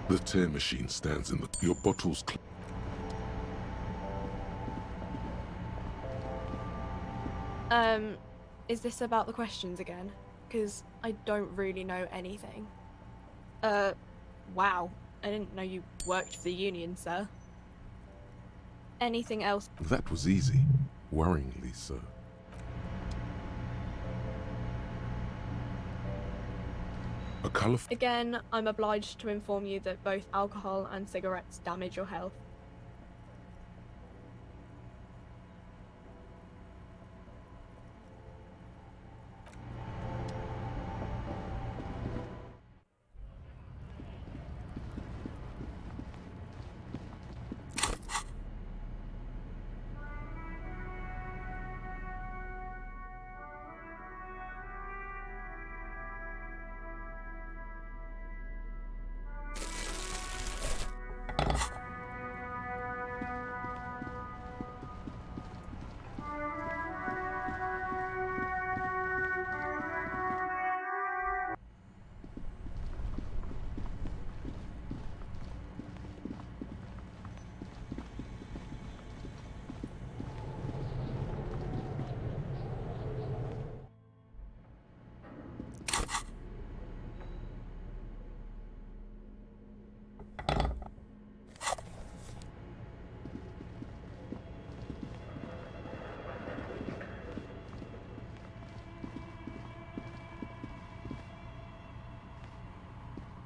The tear machine stands in the... Your bottle's... Is this about the questions again? Because I don't really know anything. Wow. I didn't know you worked for the union, sir. Anything else? That was easy. Worryingly so. A colourful... Again, I'm obliged to inform you that both alcohol and cigarettes damage your health.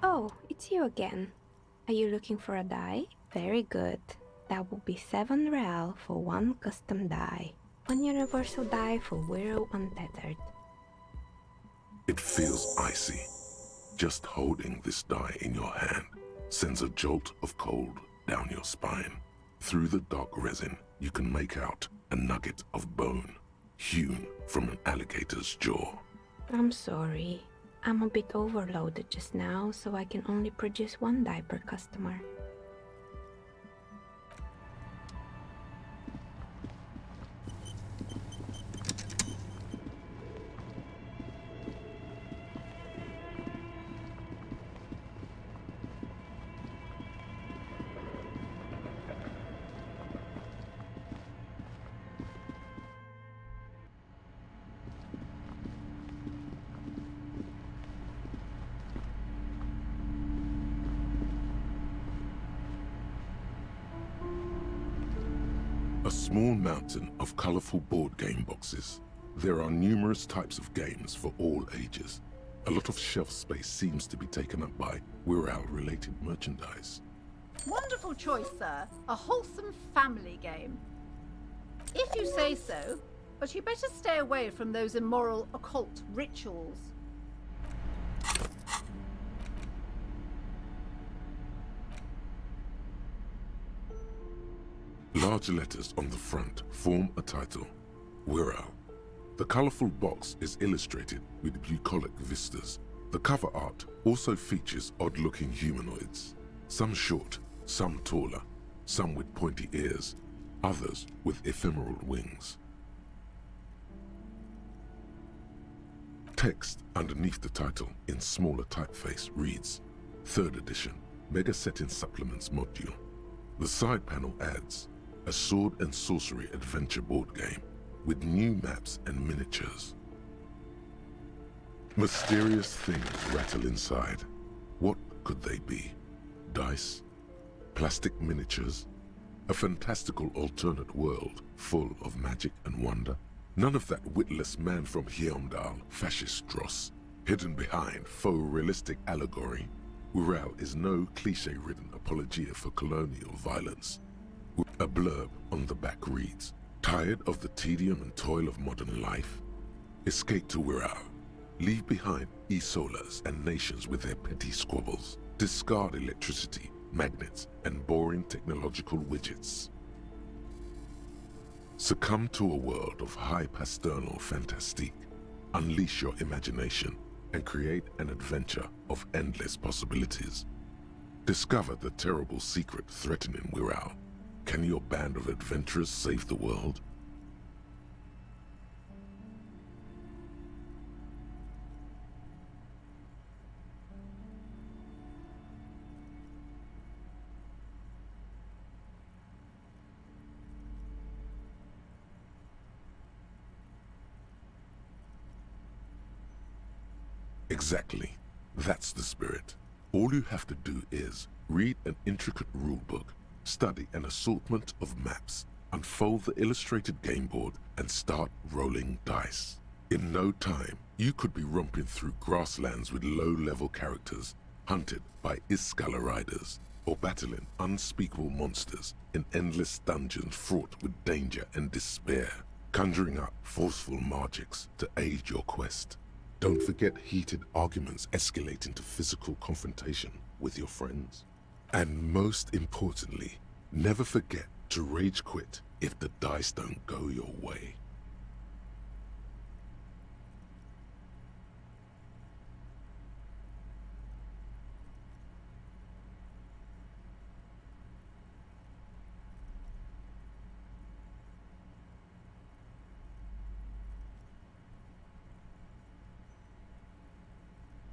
Oh, it's you again. Are you looking for a die? Very good. That will be 7 real for 1 custom die. 1 universal die for Wirral Untethered. It feels icy. Just holding this die in your hand sends a jolt of cold down your spine. Through the dark resin, you can make out a nugget of bone, hewn from an alligator's jaw. I'm sorry. I'm a bit overloaded just now, so I can only produce 1 die per customer. A small mountain of colorful board game boxes. There are numerous types of games for all ages. A lot of shelf space seems to be taken up by Wirral-related merchandise. Wonderful choice, sir. A wholesome family game. If you say so, But you better stay away from those immoral occult rituals. Large letters on the front form a title, Wirral. The colorful box is illustrated with bucolic vistas. The cover art also features odd-looking humanoids, some short, some taller, some with pointy ears, others with ephemeral wings. Text underneath the title in smaller typeface reads, 3rd edition, Mega Setting Supplements Module. The side panel adds, a sword and sorcery adventure board game with new maps and miniatures. Mysterious things rattle inside. What could they be? Dice? Plastic miniatures? A fantastical alternate world full of magic and wonder? None of that witless man from Heimdall, fascist dross, hidden behind faux realistic allegory. Wirral is no cliché-ridden apologia for colonial violence. A blurb on the back reads, tired of the tedium and toil of modern life? Escape to Wirral. Leave behind e-solas and nations with their petty squabbles. Discard electricity, magnets, and boring technological widgets. Succumb to a world of high pasternal fantastique. Unleash your imagination and create an adventure of endless possibilities. Discover the terrible secret threatening Wirral. Can your band of adventurers save the world? Exactly. That's the spirit. All you have to do is read an intricate rulebook, study an assortment of maps, unfold the illustrated game board, and start rolling dice. In no time, you could be romping through grasslands with low-level characters, hunted by Iskala riders, or battling unspeakable monsters in endless dungeons fraught with danger and despair, conjuring up forceful magics to aid your quest. Don't forget heated arguments escalating to physical confrontation with your friends. And most importantly, never forget to rage quit if the dice don't go your way.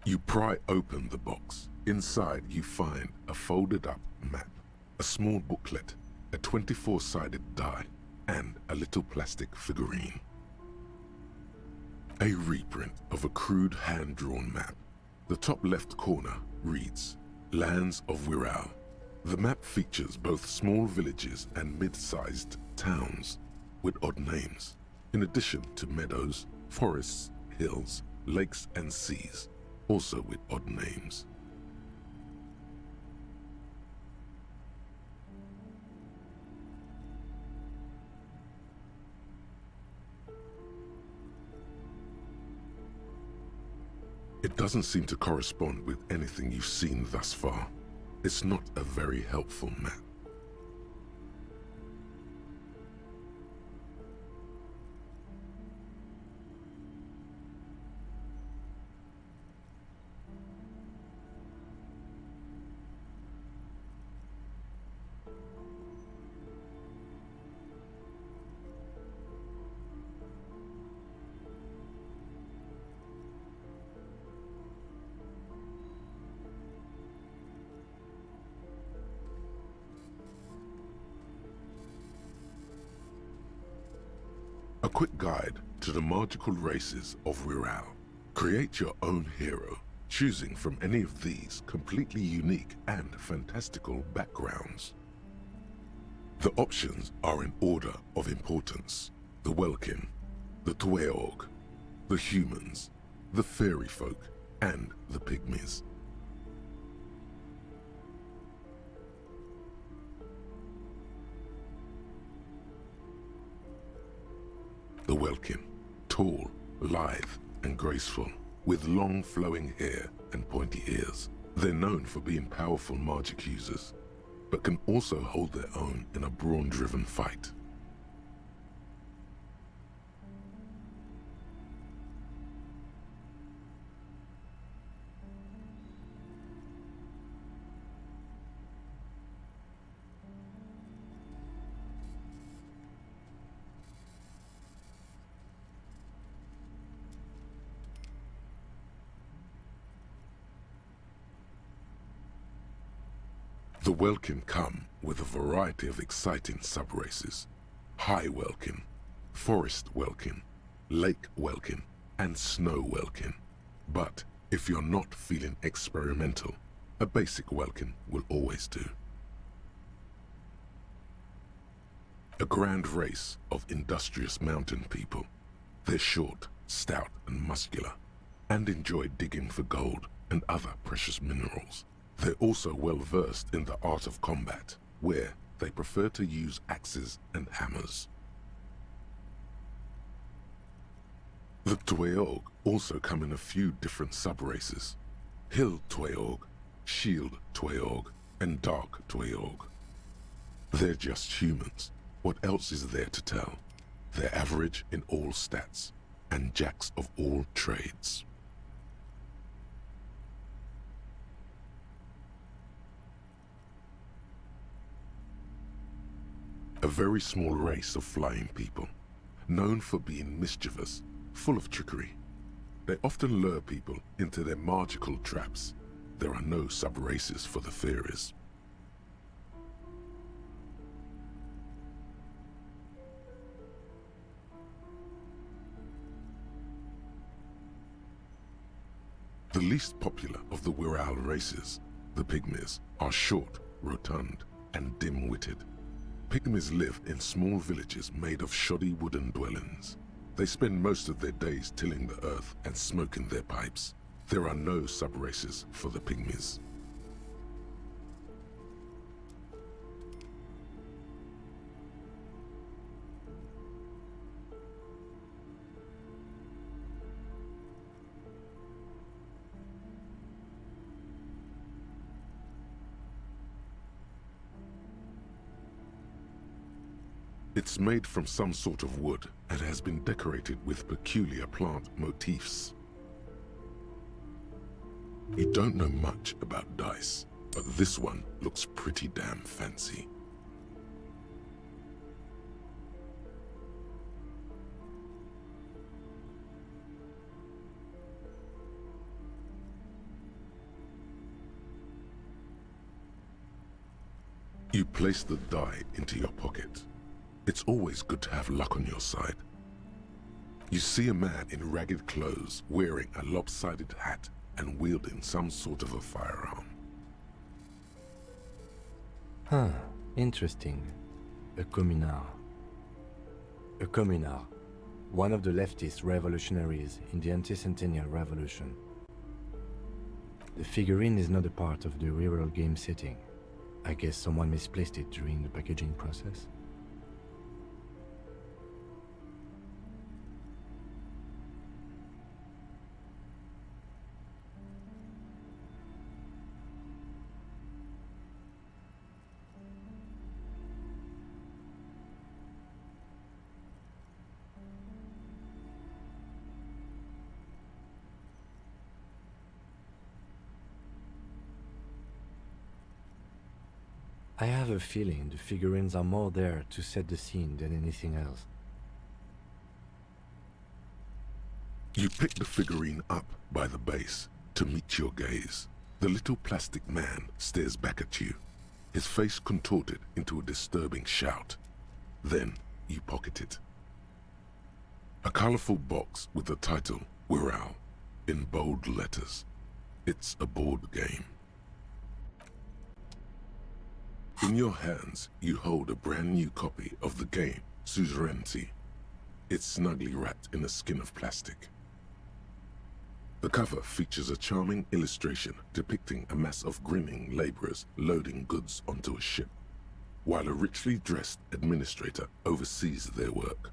You pry open the box. Inside you find a folded up map, a small booklet, a 24-sided die, and a little plastic figurine. A reprint of a crude hand-drawn map. The top left corner reads, Lands of Wirral. The map features both small villages and mid-sized towns with odd names, in addition to meadows, forests, hills, lakes, and seas, also with odd names. It doesn't seem to correspond with anything you've seen thus far. It's not a very helpful map. A quick guide to the magical races of Wirral. Create your own hero, choosing from any of these completely unique and fantastical backgrounds. The options are in order of importance. The Welkin, the Tueog, the humans, the fairy folk, and the pygmies. The Welkin, tall, lithe, and graceful, with long flowing hair and pointy ears. They're known for being powerful magic users, but can also hold their own in a brawn-driven fight. The Welkin come with a variety of exciting sub-races. High Welkin, Forest Welkin, Lake Welkin, and Snow Welkin. But if you're not feeling experimental, a basic Welkin will always do. A grand race of industrious mountain people. They're short, stout, and muscular, and enjoy digging for gold and other precious minerals. They're also well versed in the art of combat, where they prefer to use axes and hammers. The Tweog also come in a few different sub-races. Hill Tweog, Shield Tweog, and Dark Tweog. They're just humans. What else is there to tell? They're average in all stats, and jacks of all trades. A very small race of flying people, known for being mischievous, full of trickery. They often lure people into their magical traps. There are no sub-races for the fairies. The least popular of the Wirral races, the Pygmies, are short, rotund, and dim-witted. Pygmies live in small villages made of shoddy wooden dwellings. They spend most of their days tilling the earth and smoking their pipes. There are no sub-races for the Pygmies. It's made from some sort of wood and has been decorated with peculiar plant motifs. You don't know much about dice, but this one looks pretty damn fancy. You place the die into your pocket. It's always good to have luck on your side. You see a man in ragged clothes wearing a lopsided hat and wielding some sort of a firearm. Huh, interesting. A communard. A communard, one of the leftist revolutionaries in the anti-centennial revolution. The figurine is not a part of the real game setting. I guess someone misplaced it during the packaging process. I have a feeling the figurines are more there to set the scene than anything else. You pick the figurine up by the base to meet your gaze. The little plastic man stares back at you, his face contorted into a disturbing shout. Then you pocket it. A colorful box with the title Wirral in bold letters. It's a board game. In your hands, you hold a brand new copy of the game, Suzerainty. It's snugly wrapped in a skin of plastic. The cover features a charming illustration depicting a mass of grinning laborers loading goods onto a ship, while a richly dressed administrator oversees their work.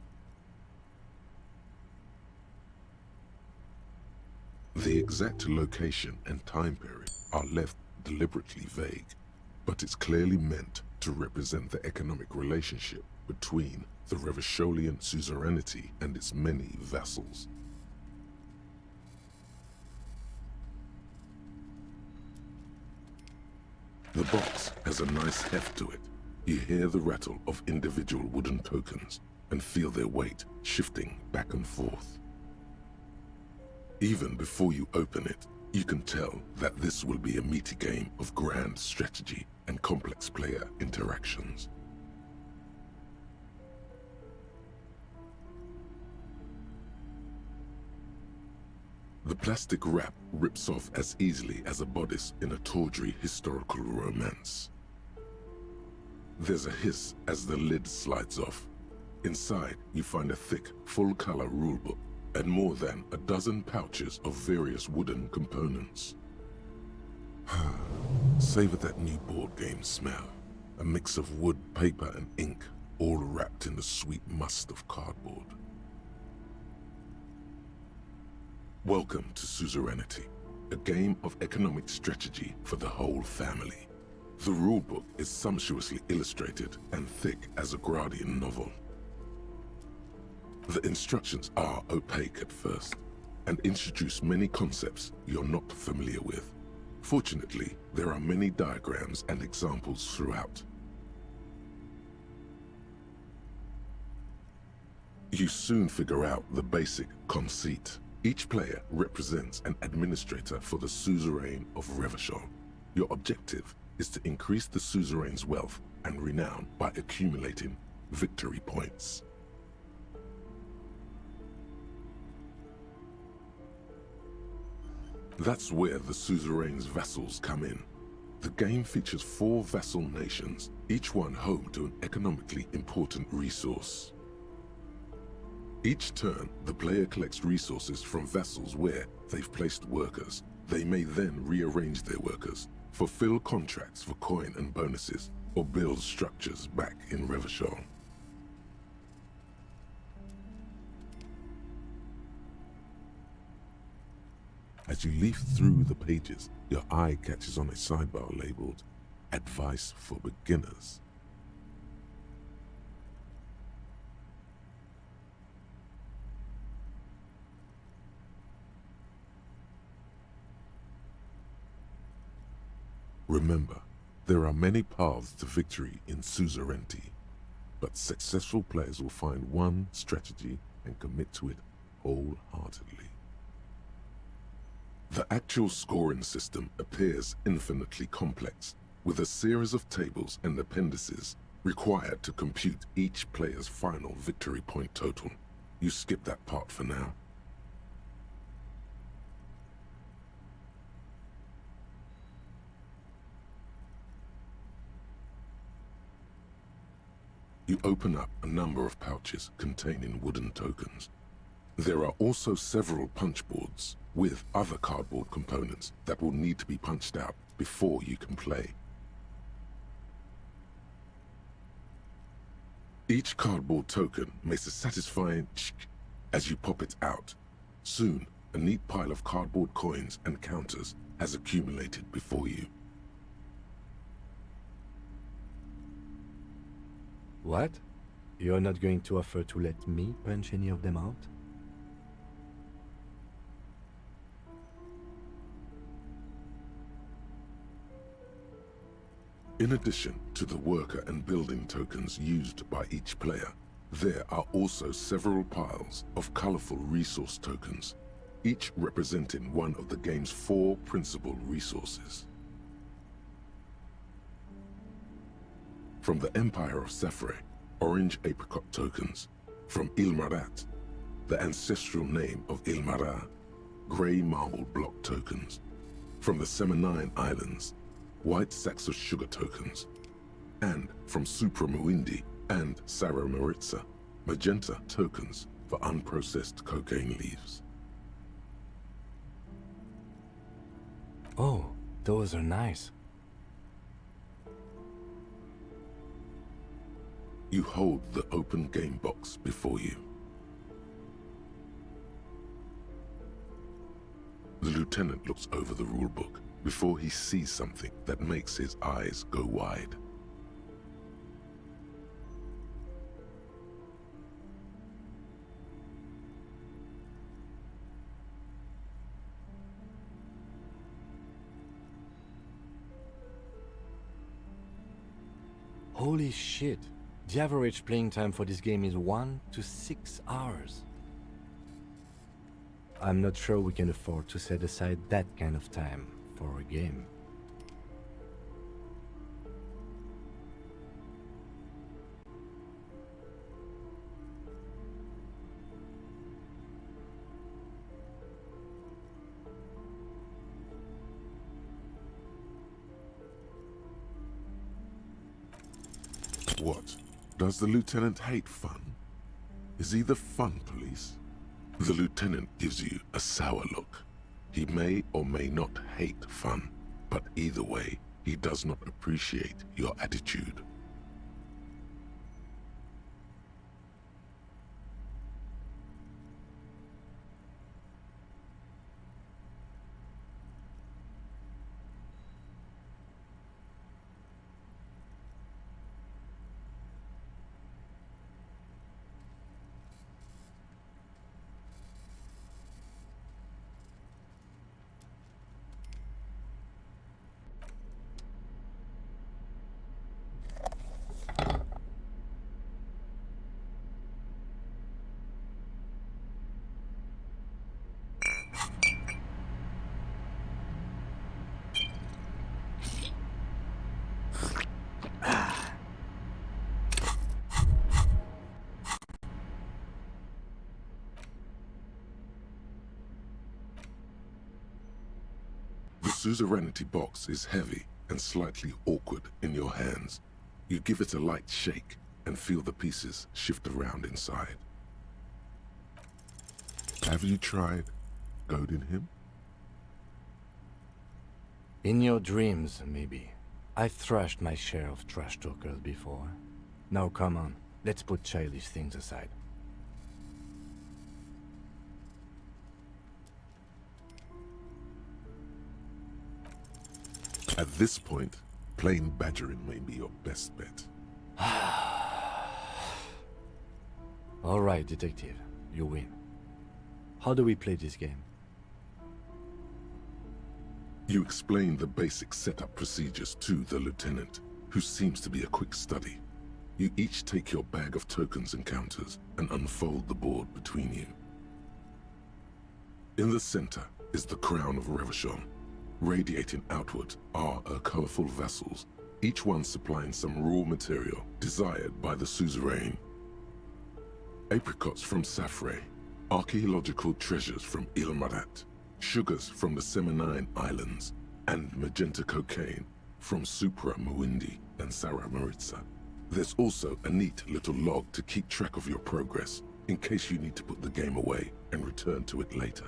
The exact location and time period are left deliberately vague, but it's clearly meant to represent the economic relationship between the Revacholian suzerainty and its many vassals. The box has a nice heft to it. You hear the rattle of individual wooden tokens and feel their weight shifting back and forth. Even before you open it, you can tell that this will be a meaty game of grand strategy and complex player interactions. The plastic wrap rips off as easily as a bodice in a tawdry historical romance. There's a hiss as the lid slides off. Inside, you find a thick, full-color rulebook and more than a dozen pouches of various wooden components. Savor that new board game smell. A mix of wood, paper, and ink, all wrapped in the sweet must of cardboard. Welcome to Suzerainty, a game of economic strategy for the whole family. The rulebook is sumptuously illustrated and thick as a Gradian novel. The instructions are opaque at first and introduce many concepts you're not familiar with. Fortunately, there are many diagrams and examples throughout. You soon figure out the basic conceit. Each player represents an administrator for the suzerain of Revachol. Your objective is to increase the suzerain's wealth and renown by accumulating victory points. That's where the suzerain's vassals come in. The game features 4 vassal nations, each one home to an economically important resource. Each turn, the player collects resources from vassals where they've placed workers. They may then rearrange their workers, fulfill contracts for coin and bonuses, or build structures back in Revachol. As you leaf through the pages, your eye catches on a sidebar labeled Advice for Beginners. Remember, there are many paths to victory in suzerainty, but successful players will find one strategy and commit to it wholeheartedly. The actual scoring system appears infinitely complex, with a series of tables and appendices required to compute each player's final victory point total. You skip that part for now. You open up a number of pouches containing wooden tokens. There are also several punch boards with other cardboard components that will need to be punched out before you can play. Each cardboard token makes a satisfying ch as you pop it out. Soon, a neat pile of cardboard coins and counters has accumulated before you. What? You're not going to offer to let me punch any of them out? In addition to the worker and building tokens used by each player, there are also several piles of colorful resource tokens, each representing one of the game's 4 principal resources. From the Empire of Safre, orange apricot tokens. From Ilmarat, the ancestral name of Ilmara, gray marble block tokens. From the Semenine Islands, white sacks of sugar tokens. And from Supramuindi and Sarah Maritza, magenta tokens for unprocessed cocaine leaves. Oh, those are nice. You hold the open game box before you. The lieutenant looks over the rulebook before he sees something that makes his eyes go wide. Holy shit. The average playing time for this game is 1 to 6 hours. I'm not sure we can afford to set aside that kind of time for a game. What? Does the lieutenant hate fun? Is he the fun police? The lieutenant gives you a sour look. He may or may not hate fun, but either way, he does not appreciate your attitude. The suzerainty box is heavy and slightly awkward in your hands. You give it a light shake and feel the pieces shift around inside. Have you tried goading him? In your dreams, maybe. I've thrashed my share of trash talkers before. Now come on, let's put childish things aside. At this point, plain badgering may be your best bet. All right, detective, you win. How do we play this game? You explain the basic setup procedures to the lieutenant, who seems to be a quick study. You each take your bag of tokens and counters and unfold the board between you. In the center is the crown of Revachon. Radiating outward are her colorful vessels, each one supplying some raw material desired by the suzerain. Apricots from Safre, archaeological treasures from Ilmarat, sugars from the Seminine Islands, and magenta cocaine from Supra Muindi and Sara Maritza. There's also a neat little log to keep track of your progress in case you need to put the game away and return to it later.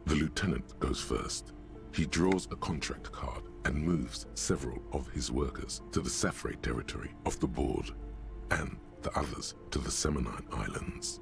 The lieutenant goes first. He draws a contract card and moves several of his workers to the Safre territory of the board, and the others to the Seminine Islands.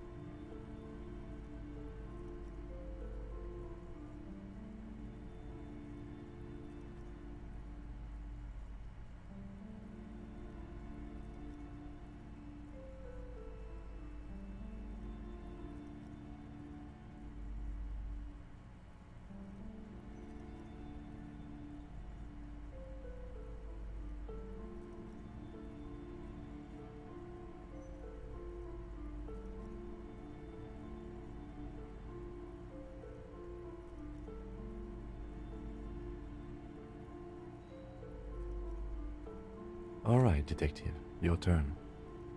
All right, detective, your turn.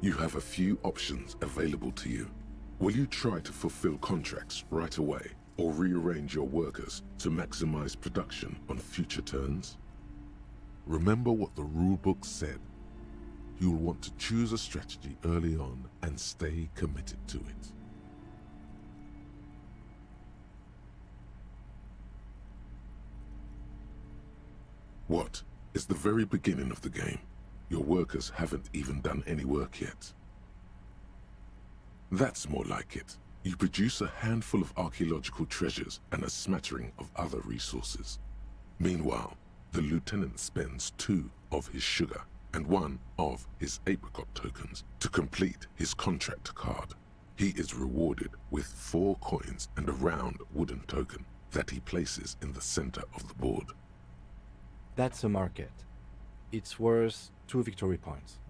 You have a few options available to you. Will you try to fulfill contracts right away, or rearrange your workers to maximize production on future turns? Remember what the rulebook said. You'll want to choose a strategy early on and stay committed to it. What is the very beginning of the game? Your workers haven't even done any work yet. That's more like it. You produce a handful of archaeological treasures and a smattering of other resources. Meanwhile, the lieutenant spends 2 of his sugar and 1 of his apricot tokens to complete his contract card. He is rewarded with 4 coins and a round wooden token that he places in the center of the board. That's a market. It's worth 2 victory points.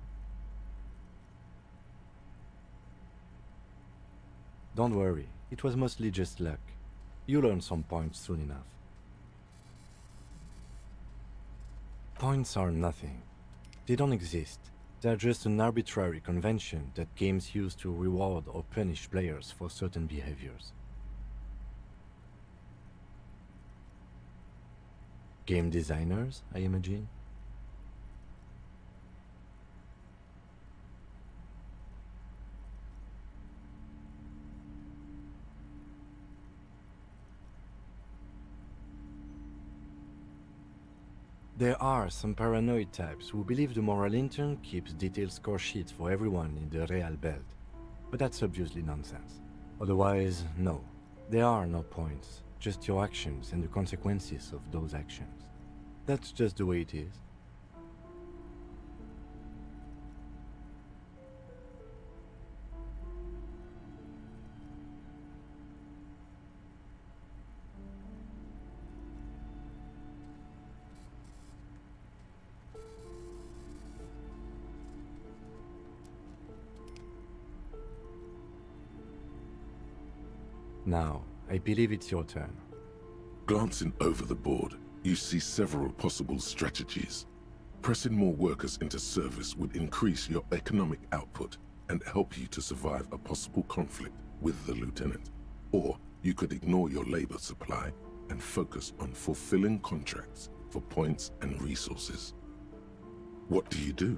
Don't worry, it was mostly just luck. You'll earn some points soon enough. Points are nothing. They don't exist. They're just an arbitrary convention that games use to reward or punish players for certain behaviors. Game designers, I imagine? There are some paranoid types who believe the moral intern keeps detailed score sheets for everyone in the Real Belt, but that's obviously nonsense. Otherwise, no. There are no points, just your actions and the consequences of those actions. That's just the way it is. Now, I believe it's your turn. Glancing over the board, you see several possible strategies. Pressing more workers into service would increase your economic output and help you to survive a possible conflict with the lieutenant. Or you could ignore your labor supply and focus on fulfilling contracts for points and resources. What do you do?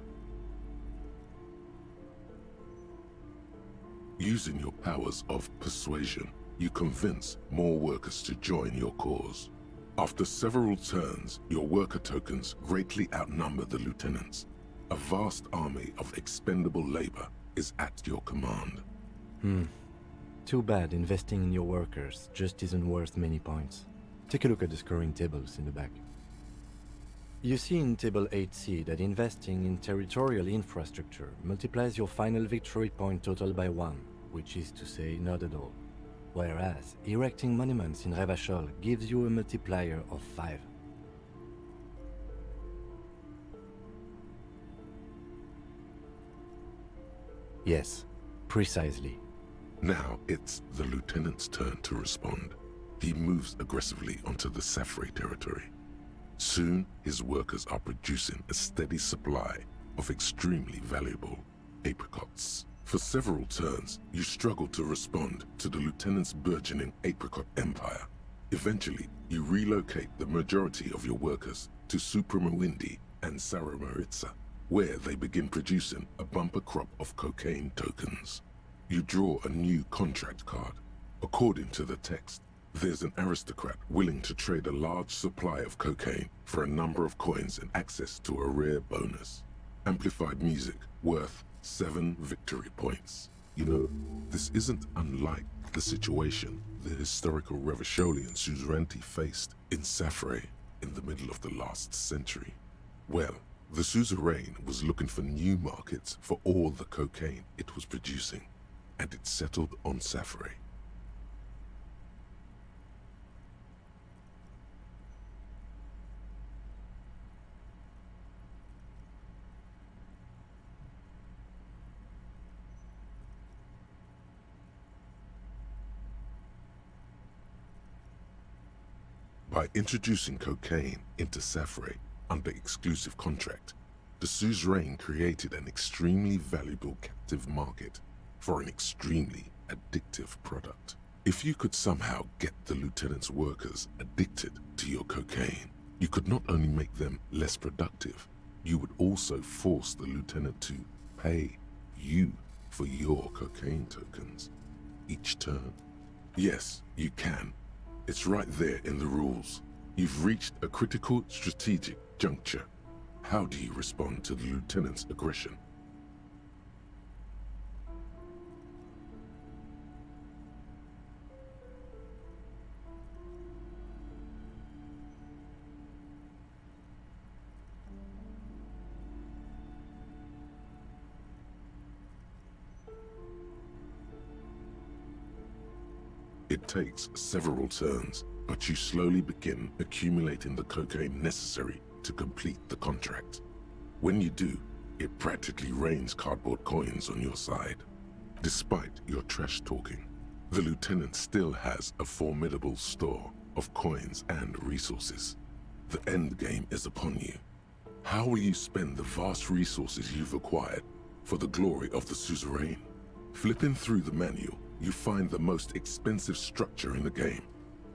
Using your powers of persuasion, you convince more workers to join your cause. After several turns, your worker tokens greatly outnumber the lieutenants. A vast army of expendable labor is at your command. Too bad investing in your workers just isn't worth many points. Take a look at the scoring tables in the back. You see in Table 8C that investing in territorial infrastructure multiplies your final victory point total by 1, which is to say not at all. Whereas erecting monuments in Revachol gives you a multiplier of 5. Yes, precisely. Now it's the lieutenant's turn to respond. He moves aggressively onto the Safre territory. Soon, his workers are producing a steady supply of extremely valuable apricots. For several turns, you struggle to respond to the lieutenant's burgeoning apricot empire. Eventually, you relocate the majority of your workers to Supremawindi and Saramaritsa, where they begin producing a bumper crop of cocaine tokens. You draw a new contract card. According to the text, there's an aristocrat willing to trade a large supply of cocaine for a number of coins and access to a rare bonus. Amplified music worth 7 victory points. You know, this isn't unlike the situation the historical Revacholian suzerainty faced in Safre in the middle of the last century. Well, the suzerain was looking for new markets for all the cocaine it was producing, and it settled on Safre. By introducing cocaine into Safre under exclusive contract, the suzerain created an extremely valuable captive market for an extremely addictive product. If you could somehow get the lieutenant's workers addicted to your cocaine, you could not only make them less productive, you would also force the lieutenant to pay you for your cocaine tokens each turn. Yes, you can. It's right there in the rules. You've reached a critical strategic juncture. How do you respond to the lieutenant's aggression? It takes several turns, but you slowly begin accumulating the cocaine necessary to complete the contract. When you do, it practically rains cardboard coins on your side. Despite your trash talking, the lieutenant still has a formidable store of coins and resources. The end game is upon you. How will you spend the vast resources you've acquired for the glory of the suzerain? Flipping through the manual, you find the most expensive structure in the game,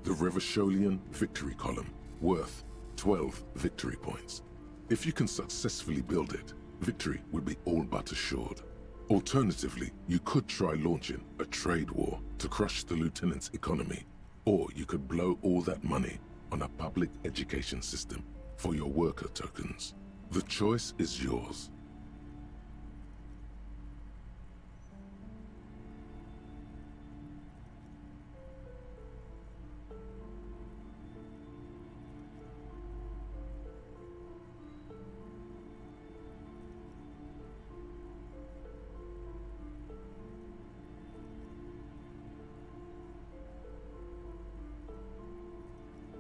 the Revacholian Victory Column, worth 12 victory points. If you can successfully build it, victory would be all but assured. Alternatively, you could try launching a trade war to crush the lieutenant's economy, or you could blow all that money on a public education system for your worker tokens. The choice is yours.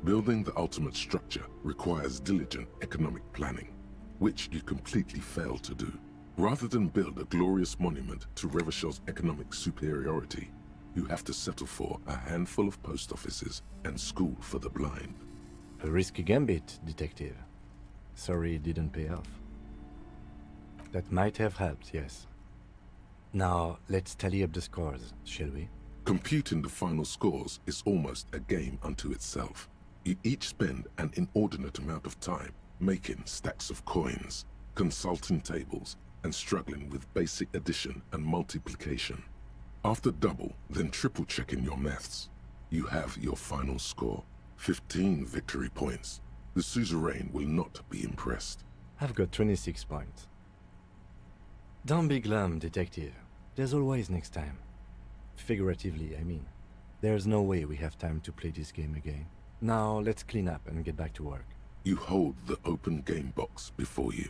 Building the ultimate structure requires diligent economic planning, which you completely fail to do. Rather than build a glorious monument to Revachel's economic superiority, you have to settle for a handful of post offices and school for the blind. A risky gambit, detective. Sorry it didn't pay off. That might have helped, yes. Now, let's tally up the scores, shall we? Computing the final scores is almost a game unto itself. You each spend an inordinate amount of time making stacks of coins, consulting tables, and struggling with basic addition and multiplication. After double, then triple checking your maths, you have your final score, 15 victory points. The suzerain will not be impressed. I've got 26 points. Don't be glum, detective. There's always next time. Figuratively, I mean. There's no way we have time to play this game again. Now, let's clean up and get back to work. You hold the open game box before you.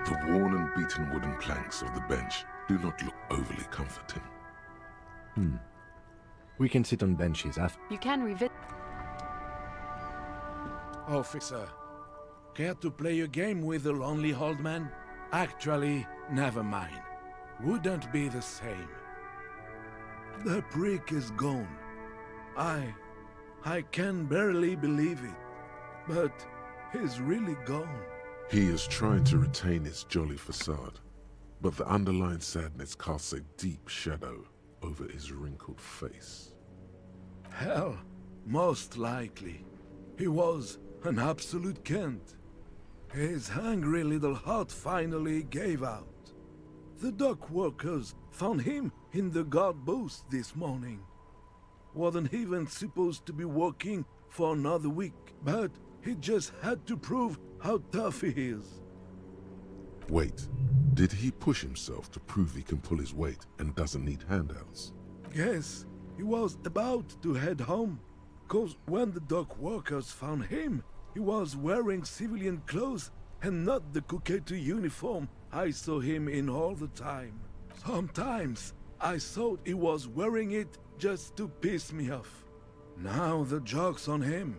The worn and beaten wooden planks of the bench do not look overly comforting. We can sit on benches after. You can revisit. Officer, care to play a game with the lonely old man? Actually, never mind. Wouldn't be the same. The prick is gone. I can barely believe it. But he's really gone. He is trying to retain his jolly facade, but the underlying sadness casts a deep shadow over his wrinkled face. Hell, most likely. He was an absolute Kent. His hungry little heart finally gave out. The dock workers found him in the guard booth this morning. Wasn't even supposed to be working for another week, but he just had to prove how tough he is. Wait, did he push himself to prove he can pull his weight and doesn't need handouts? Yes, he was about to head home, 'cause when the dock workers found him, he was wearing civilian clothes and not the Kuketu uniform I saw him in all the time. Sometimes I thought he was wearing it just to piss me off. Now the joke's on him,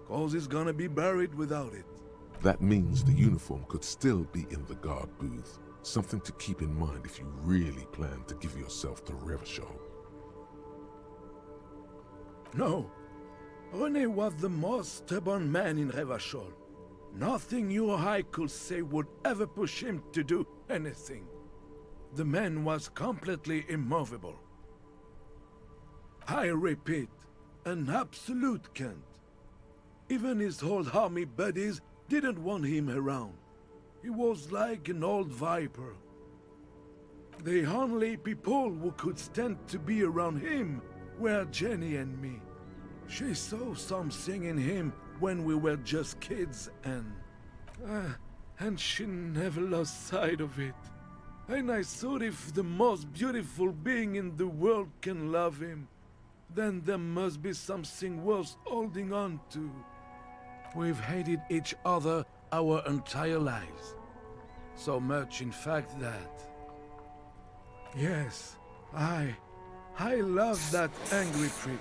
'cause he's gonna be buried without it. That means the uniform could still be in the guard booth. Something to keep in mind if you really plan to give yourself to Revachol. No, René was the most stubborn man in Revachol. Nothing you or I could say would ever push him to do anything. The man was completely immovable. I repeat, an absolute Kent. Even his old army buddies didn't want him around. He was like an old viper. The only people who could stand to be around him were Jenny and me. She saw something in him when we were just kids, and she never lost sight of it. And I thought if the most beautiful being in the world can love him, then there must be something worth holding on to. We've hated each other our entire lives. So much, in fact, that... Yes, I love that angry prick.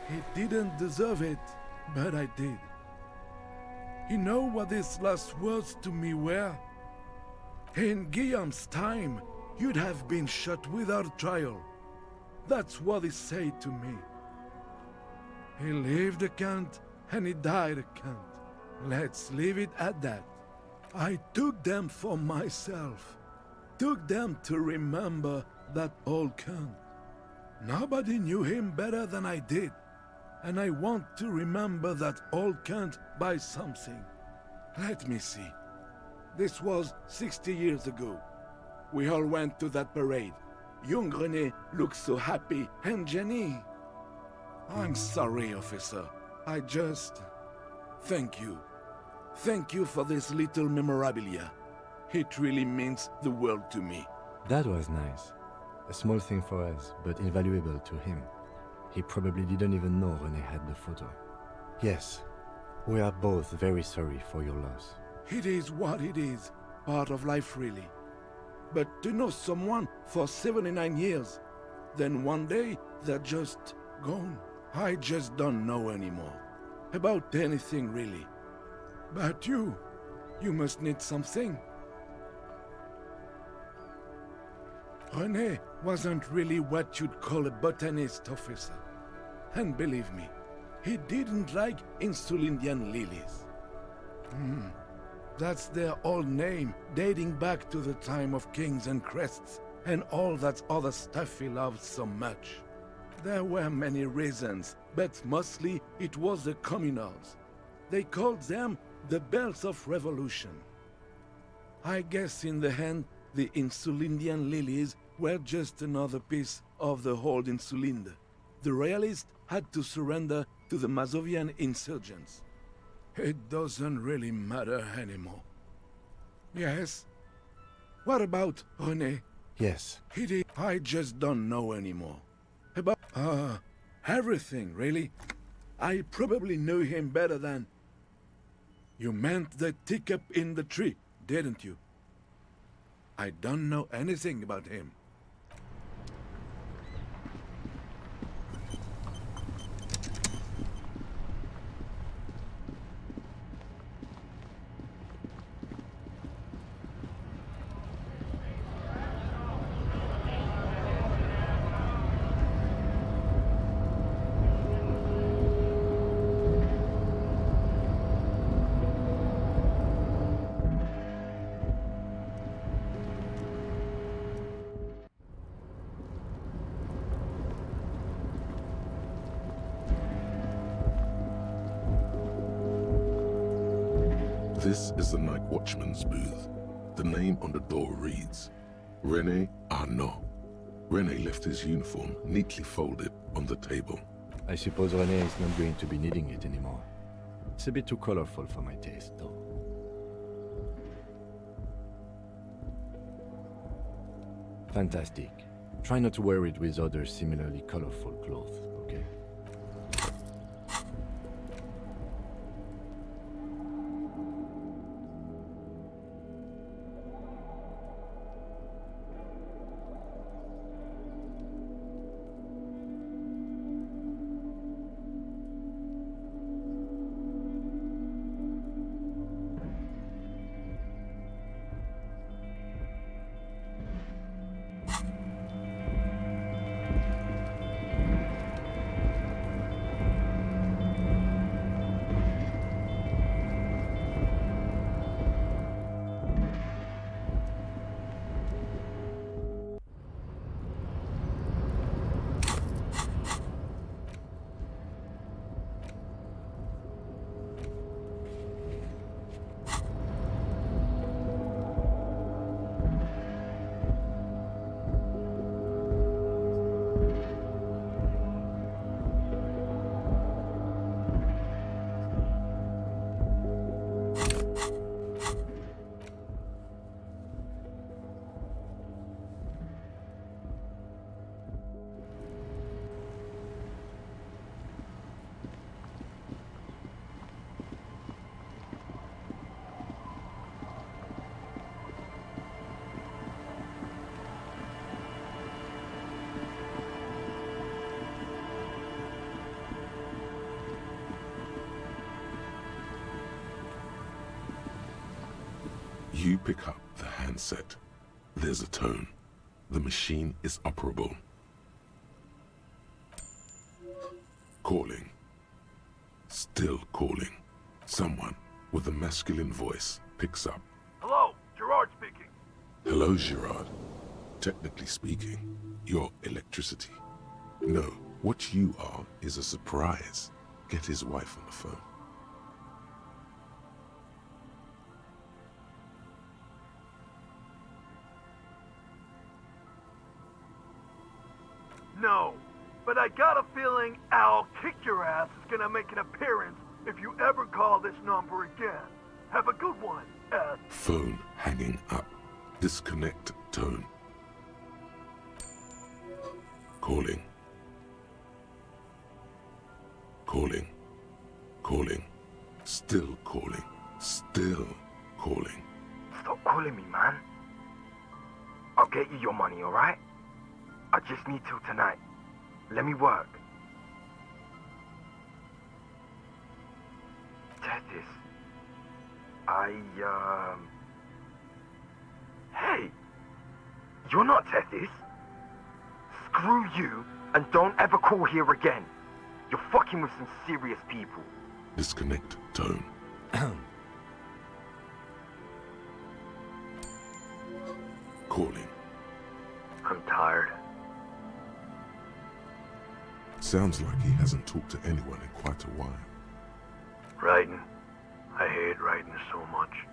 He didn't deserve it, but I did. You know what his last words to me were? In Guillaume's time, you'd have been shot without trial. That's what he said to me. He lived a cunt, and he died a cunt. Let's leave it at that. I took them for myself. Took them to remember that old cunt. Nobody knew him better than I did. And I want to remember that old cunt by something. Let me see. This was 60 years ago. We all went to that parade. Young René looked so happy, and Jenny... I'm sorry, officer. I just... Thank you. Thank you for this little memorabilia. It really means the world to me. That was nice. A small thing for us, but invaluable to him. He probably didn't even know René had the photo. Yes, we are both very sorry for your loss. It is what it is. Part of life, really. But to know someone for 79 years, then one day they're just gone. I just don't know anymore. About anything, really. But you must need something. René wasn't really what you'd call a botanist, officer. And believe me, he didn't like Insulindian lilies. That's their old name, dating back to the time of kings and crests, and all that other stuff he loved so much. There were many reasons, but mostly it was the communals. They called them the bells of revolution. I guess in the end, the Insulindian lilies were just another piece of the whole Insulinde. The royalists had to surrender to the Mazovian insurgents. It doesn't really matter anymore. Yes? What about René? Yes. I just don't know anymore. About... everything, really. I probably knew him better than... You meant the teacup in the tree, didn't you? I don't know anything about him. This is the night watchman's booth. The name on the door reads, René Arnaud. René left his uniform neatly folded on the table. I suppose René is not going to be needing it anymore. It's a bit too colorful for my taste, though. Fantastic. Try not to wear it with other similarly colorful clothes, okay? You pick up the handset. There's a tone. The machine is operable. Calling. Still calling. Someone with a masculine voice picks up. Hello, Gerard speaking. Hello, Gerard. Technically speaking, you're electricity. No, what you are is a surprise. Get his wife on the phone. No, but I got a feeling Al Kick Your Ass is gonna make an appearance if you ever call this number again. Have a good one, S. Phone hanging up. Disconnect tone. Calling. Calling. Calling. Still calling. Still calling. Stop calling me, man. I'll get you your money, alright? I just need till tonight. Let me work. Tethys. Hey! You're not Tethys. Screw you, and don't ever call here again. You're fucking with some serious people. Disconnect tone. Calling. I'm tired. Sounds like he hasn't talked to anyone in quite a while. Writing. I hate writing so much.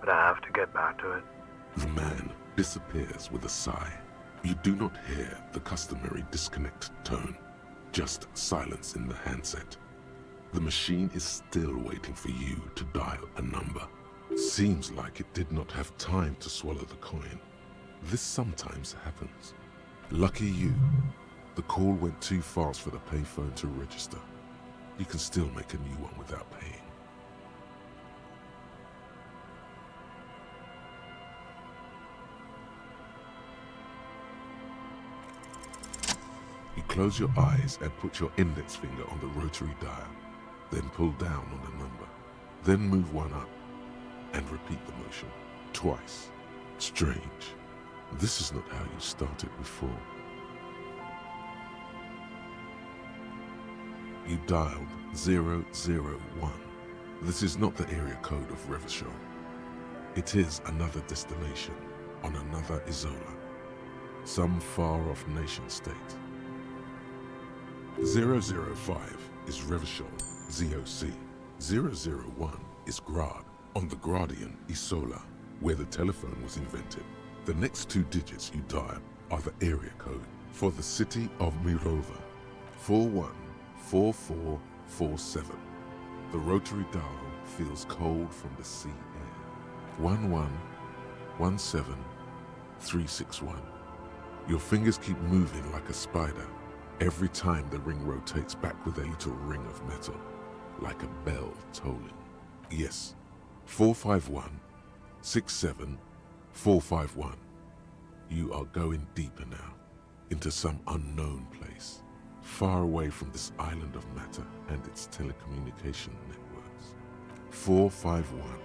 But I have to get back to it. The man disappears with a sigh. You do not hear the customary disconnect tone, just silence in the handset. The machine is still waiting for you to dial a number. Seems like it did not have time to swallow the coin. This sometimes happens. Lucky you, the call went too fast for the payphone to register. You can still make a new one without paying. You close your eyes and put your index finger on the rotary dial, then pull down on the number, then move one up, and repeat the motion twice. Strange. This is not how you started before. You dialed 001. This is not the area code of Revachol. It is another destination on another Isola, some far-off nation-state. 005 is Revachol, ZOC. 001 is Grad, on the Gradian Isola, where the telephone was invented. The next two digits you dial are the area code for the city of Mirova, 414447. The rotary dial feels cold from the sea air. 1117361. Your fingers keep moving like a spider every time the ring rotates back with a little ring of metal, like a bell tolling. Yes, 451-67451. You are going deeper now, into some unknown place, far away from this island of matter and its telecommunication networks. 451.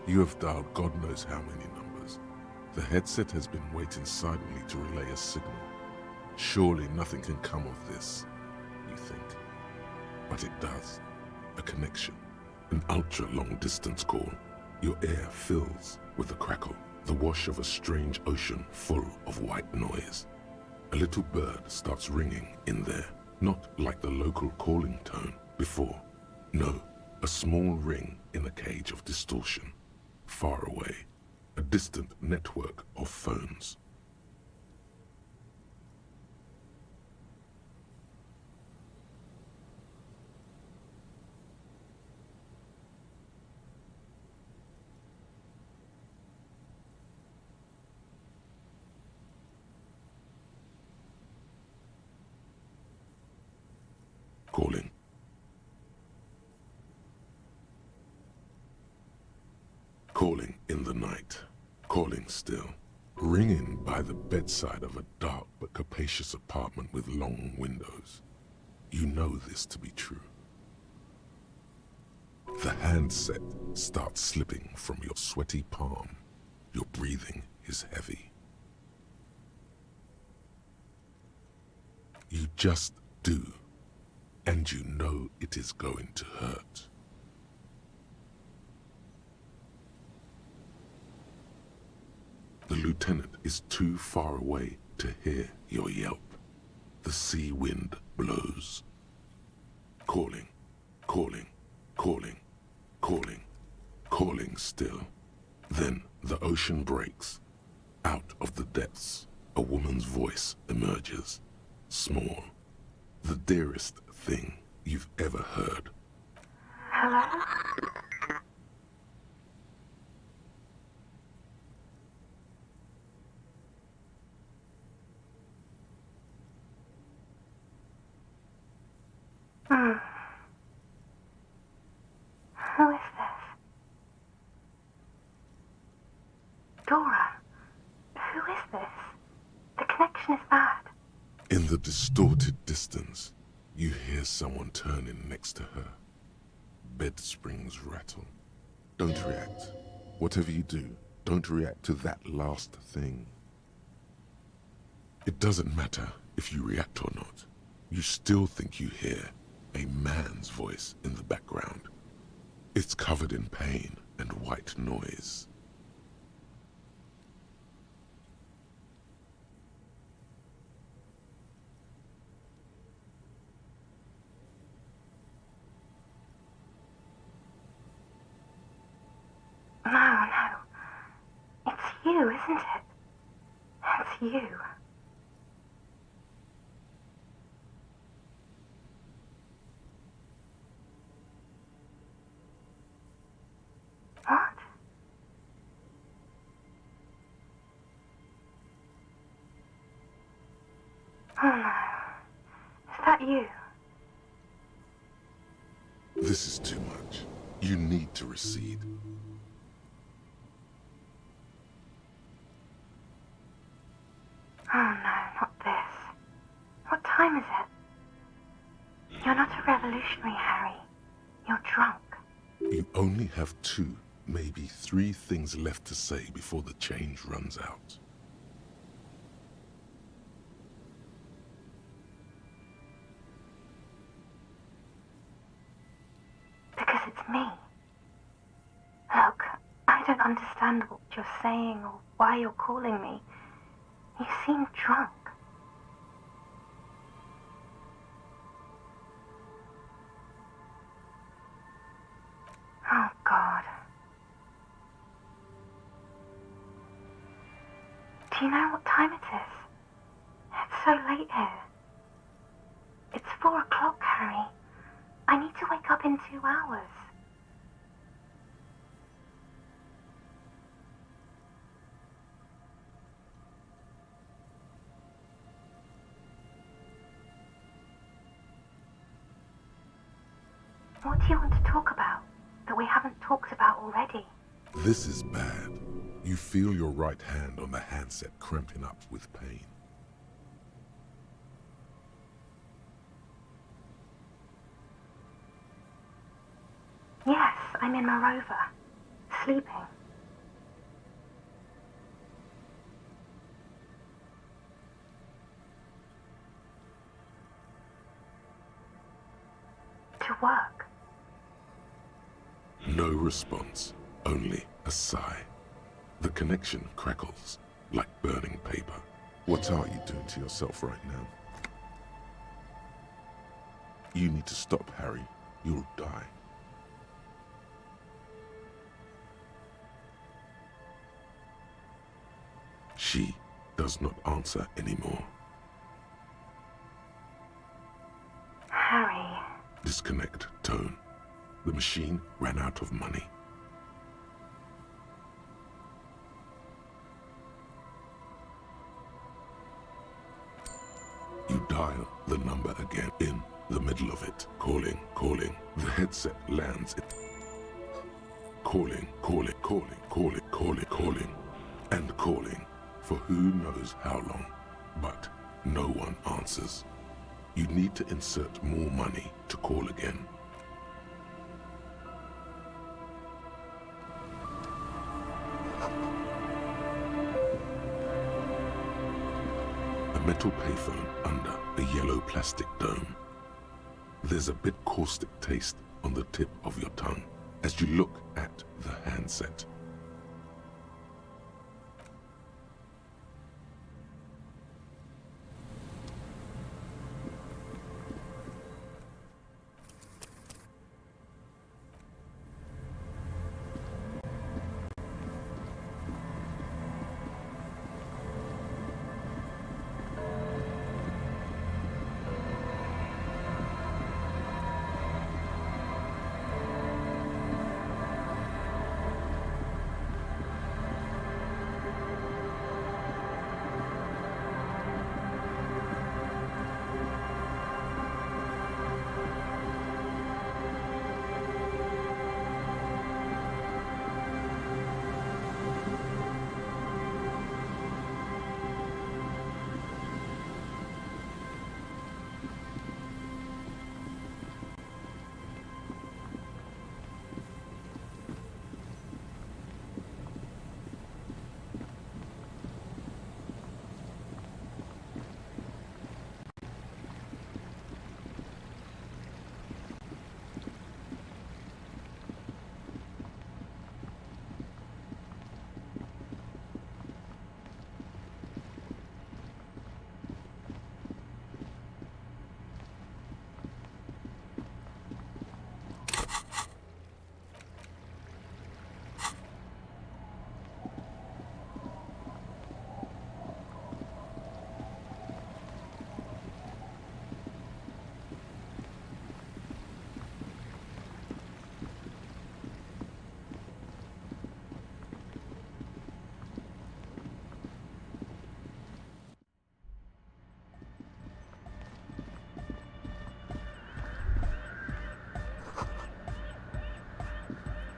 You have dialed God knows how many numbers. The headset has been waiting silently to relay a signal. Surely nothing can come of this, you think. But it does. A connection. An ultra-long distance call. Your air fills with a crackle, the wash of a strange ocean full of white noise. A little bird starts ringing in there, not like the local calling tone before. No, a small ring in a cage of distortion, far away. A distant network of phones. Calling. Calling in the night. Calling still. Ringing by the bedside of a dark but capacious apartment with long windows. You know this to be true. The handset starts slipping from your sweaty palm. Your breathing is heavy. You just do, and you know it is going to hurt. The lieutenant is too far away to hear your yelp. The sea wind blows. Calling, calling, calling, calling, calling still. Then the ocean breaks. Out of the depths, a woman's voice emerges. Small. The dearest thing you've ever heard. Hello? Who is this? Dora, who is this? The connection is bad. In the distorted distance, you hear someone turning next to her. Bed springs rattle. Don't react. Whatever you do, don't react to that last thing. It doesn't matter if you react or not. You still think you hear a man's voice in the background. It's covered in pain and white noise. No. It's you, isn't it? It's you. What? Oh no. Is that you? This is too much. You need to recede. Oh no, not this. What time is it? You're not a revolutionary, Harry. You're drunk. You only have 2, maybe 3 things left to say before the change runs out. Because it's me. Look, I don't understand what you're saying or why you're calling me. You seem drunk. Oh, God. Do you know what time it is? It's so late here. It's 4 o'clock, Harry. I need to wake up in 2 hours. What do you want to talk about that we haven't talked about already? This is bad. You feel your right hand on the handset cramping up with pain. Yes, I'm in my rover. Sleeping. To work. No response, only a sigh. The connection crackles like burning paper. What are you doing to yourself right now? You need to stop, Harry. You'll die. She does not answer anymore. Harry. Disconnect tone. The machine ran out of money. You dial the number again in the middle of it. Calling. The headset lands it. Calling. And calling for who knows how long. But no one answers. You need to insert more money to call again. a metal payphone under a yellow plastic dome. There's a bit caustic taste on the tip of your tongue as you look at the handset.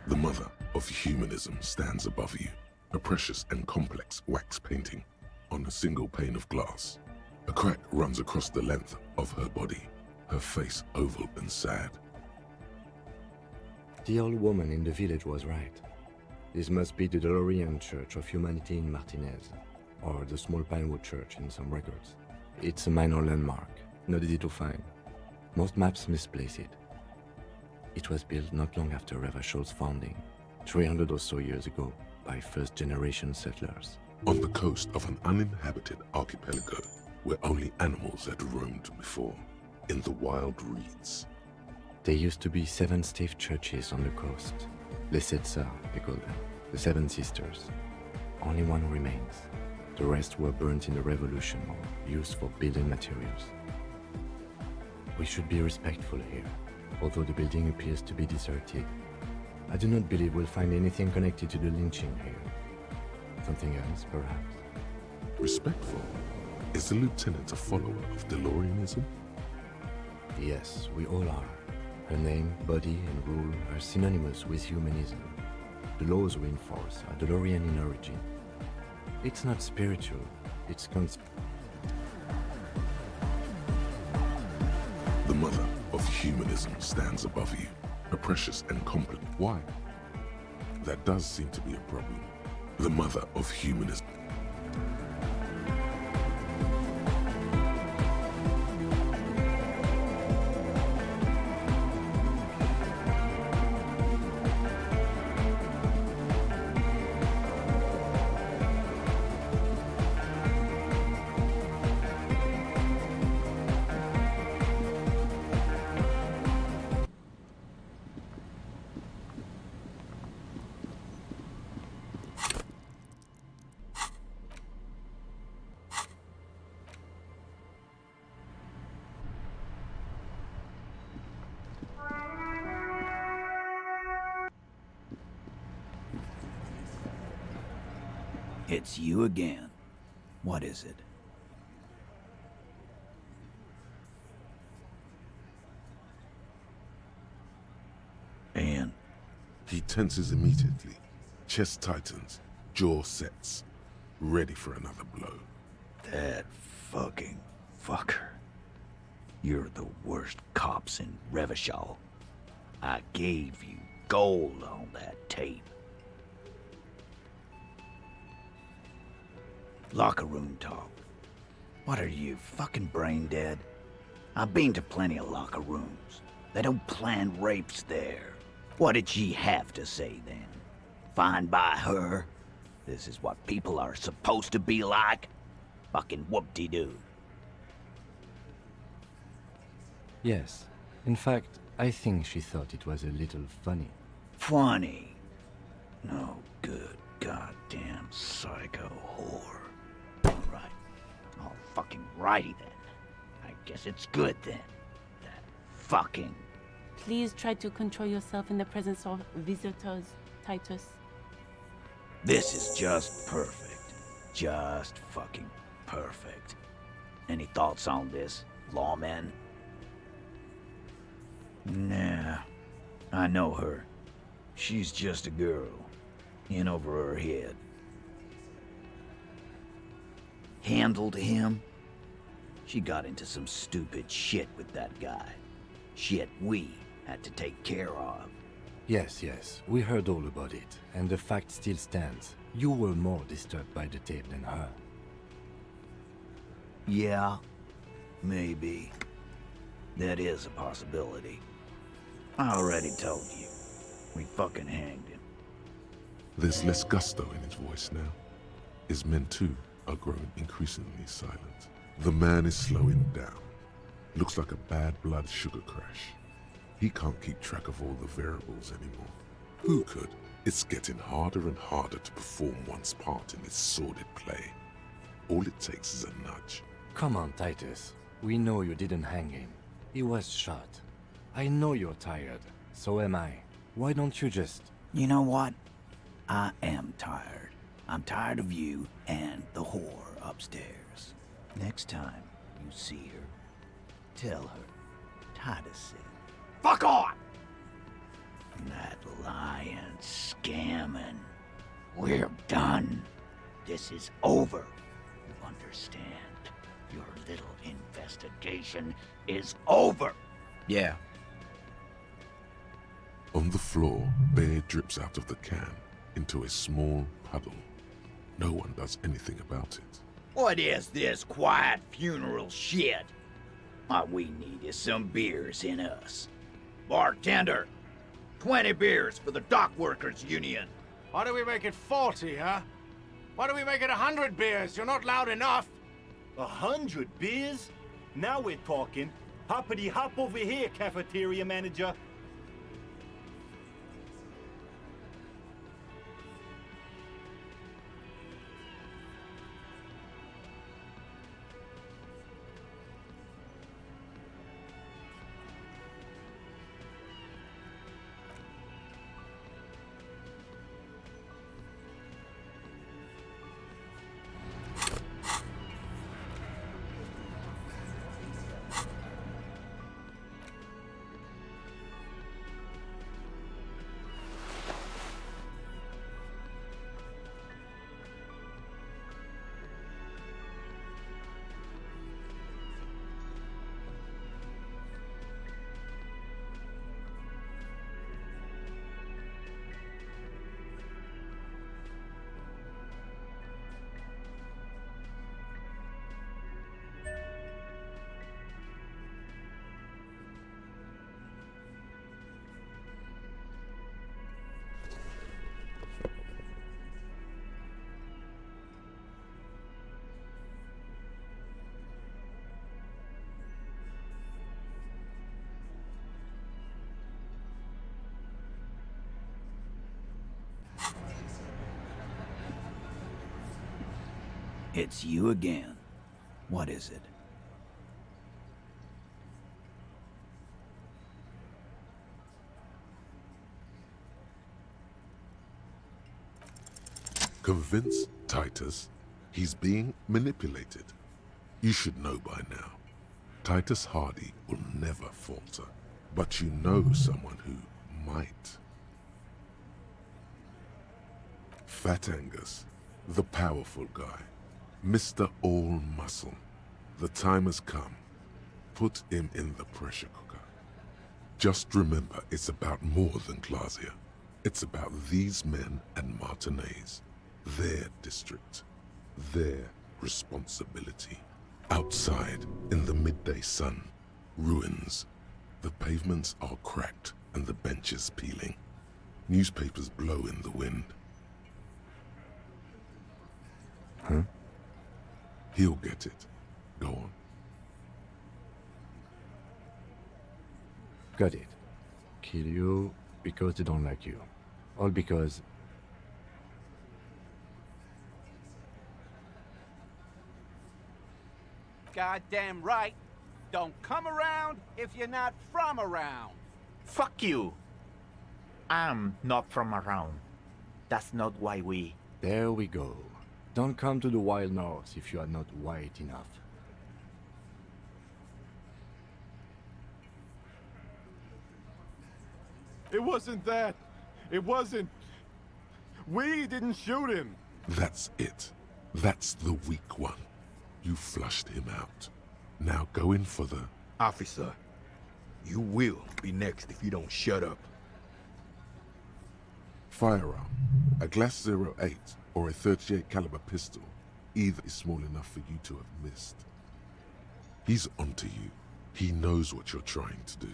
The mother of humanism stands above you, a precious and complex wax painting on a single pane of glass. A crack runs across the length of her body, her face oval and sad. The old woman in the village was right. This must be the DeLorean Church of Humanity in Martinez, or the small Pinewood Church in some records. It's a minor landmark, not easy to find. Most maps misplace it. It was built not long after Revachol's founding, 300 or so years ago, by first-generation settlers. On the coast of an uninhabited archipelago where only animals had roamed before, in the wild reeds. There used to be 7 stave churches on the coast. Les Sept Sœurs, they call them, the 7 sisters. Only one remains. The rest were burnt in the revolution or used for building materials. We should be respectful here. Although the building appears to be deserted, I do not believe we'll find anything connected to the lynching here. Something else, perhaps? Respectful? Is the lieutenant a follower of DeLoreanism? Yes, we all are. Her name, body, and rule are synonymous with humanism. The laws we enforce are DeLorean in origin. It's not spiritual, it's The mother of humanism stands above you, a precious and complex. Why? That does seem to be a problem. The mother of humanism. It's you again. What is it? And? He tenses immediately. Chest tightens, jaw sets, ready for another blow. That fucking fucker. You're the worst cops in Revachol. I gave you gold on that tape. Locker room talk. What are you, fucking brain dead? I've been to plenty of locker rooms. They don't plan rapes there. What did she have to say then? Fine by her? This is what people are supposed to be like? Fucking whoop-de-doo. Yes. In fact, I think she thought it was a little funny. Funny? No good goddamn psycho whore. Right. All fucking righty then. I guess it's good then. That fucking... Please try to control yourself in the presence of visitors, Titus. This is just perfect. Just fucking perfect. Any thoughts on this, lawman? Nah. I know her. She's just a girl. In over her head. Handled him? She got into some stupid shit with that guy. Shit we had to take care of. Yes, we heard all about it, and the fact still stands. You were more disturbed by the tape than her. Yeah, maybe. That is a possibility. I already told you. We fucking hanged him. There's less gusto in his voice now. His men too are growing increasingly silent. The man is slowing down. Looks like a bad blood sugar crash. He can't keep track of all the variables anymore. Who could? It's getting harder and harder to perform one's part in this sordid play. All it takes is a nudge. Come on, Titus. We know you didn't hang him. He was shot. I know you're tired. So am I. Why don't you just... You know what? I am tired. I'm tired of you and the whore upstairs. Next time you see her, tell her Titus said, "Fuck on!" That lying, scamming. We're done. This is over. You understand? Your little investigation is over. Yeah. On the floor, beer drips out of the can into a small puddle. No one does anything about it. What is this quiet funeral shit? All we need is some beers in us. Bartender, 20 beers for the Dock Workers Union. Why do we make it 40, huh? Why do we make it 100 beers? You're not loud enough. 100 beers? Now we're talking. Hoppity hop over here, cafeteria manager. It's you again. What is it? Convince Titus he's being manipulated. You should know by now. Titus Hardy will never falter, but you know someone who might. Fat Angus, the powerful guy, Mr. All Muscle. The time has come. Put him in the pressure cooker. Just remember, it's about more than Glacia. It's about these men and Martinez, their district, their responsibility. Outside, in the midday sun, ruins. The pavements are cracked and the benches peeling. Newspapers blow in the wind. Huh? He'll get it. Go on. Got it. Kill you because they don't like you. All because... Goddamn right. Don't come around if you're not from around. Fuck you! I'm not from around. That's not why we... There we go. Don't come to the wild north if you are not white enough. It wasn't that. It wasn't. We didn't shoot him. That's it. That's the weak one. You flushed him out. Now go in for the... Officer, you will be next if you don't shut up. Firearm. A Glass 08 or a 38 caliber pistol. Either is small enough for you to have missed. He's onto you. He knows what you're trying to do.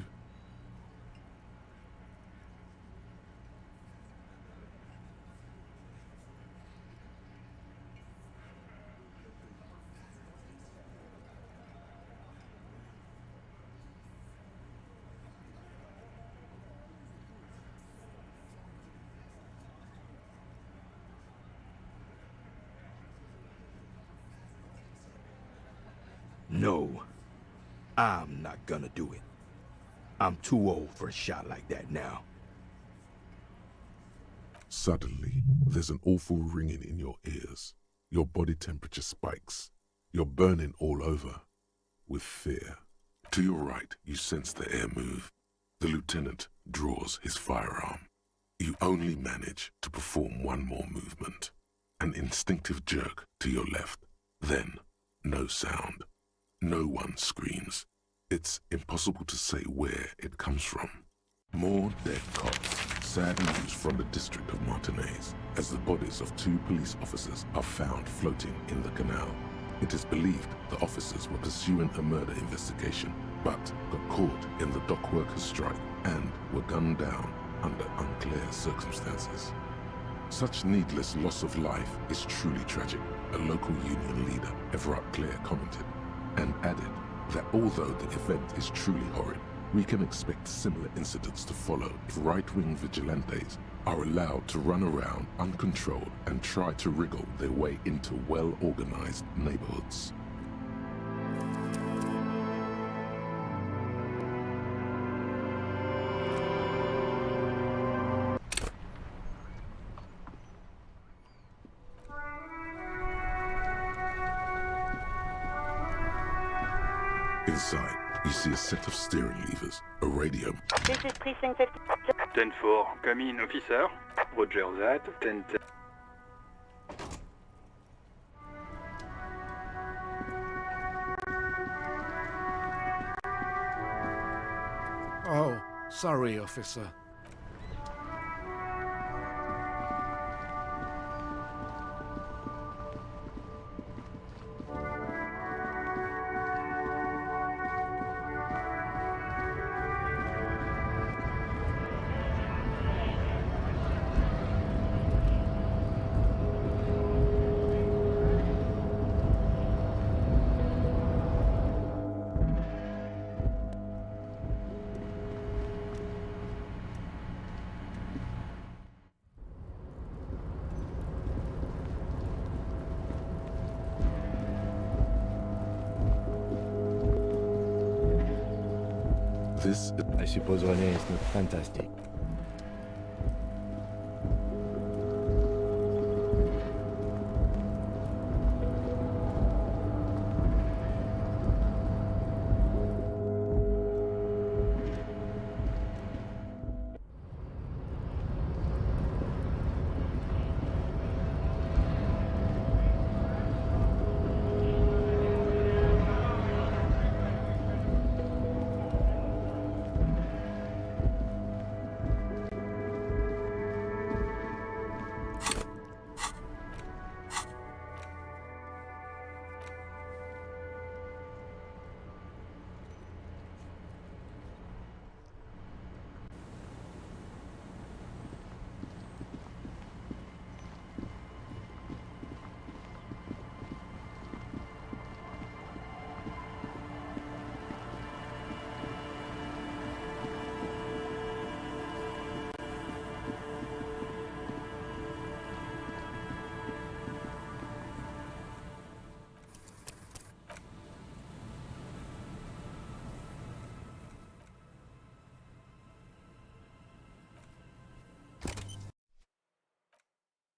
No, I'm not gonna do it. I'm too old for a shot like that now. Suddenly, there's an awful ringing in your ears. Your body temperature spikes. You're burning all over with fear. To your right, you sense the air move. The lieutenant draws his firearm. You only manage to perform one more movement. An instinctive jerk to your left. Then, no sound. No one screams. It's impossible to say where it comes from. More dead cops. Sad news from the district of Martinez, as the bodies of 2 police officers are found floating in the canal. It is believed the officers were pursuing a murder investigation, but got caught in the dock workers' strike and were gunned down under unclear circumstances. Such needless loss of life is truly tragic, a local union leader, Everett Clare, commented, and added that although the event is truly horrid, we can expect similar incidents to follow if right-wing vigilantes are allowed to run around uncontrolled and try to wriggle their way into well-organized neighborhoods. Inside, you see a set of steering levers, a radio. This is Precinct 50. 10-4, come in, officer. Roger that, 10-10. Oh, sorry, officer. I suppose René is not fantastic.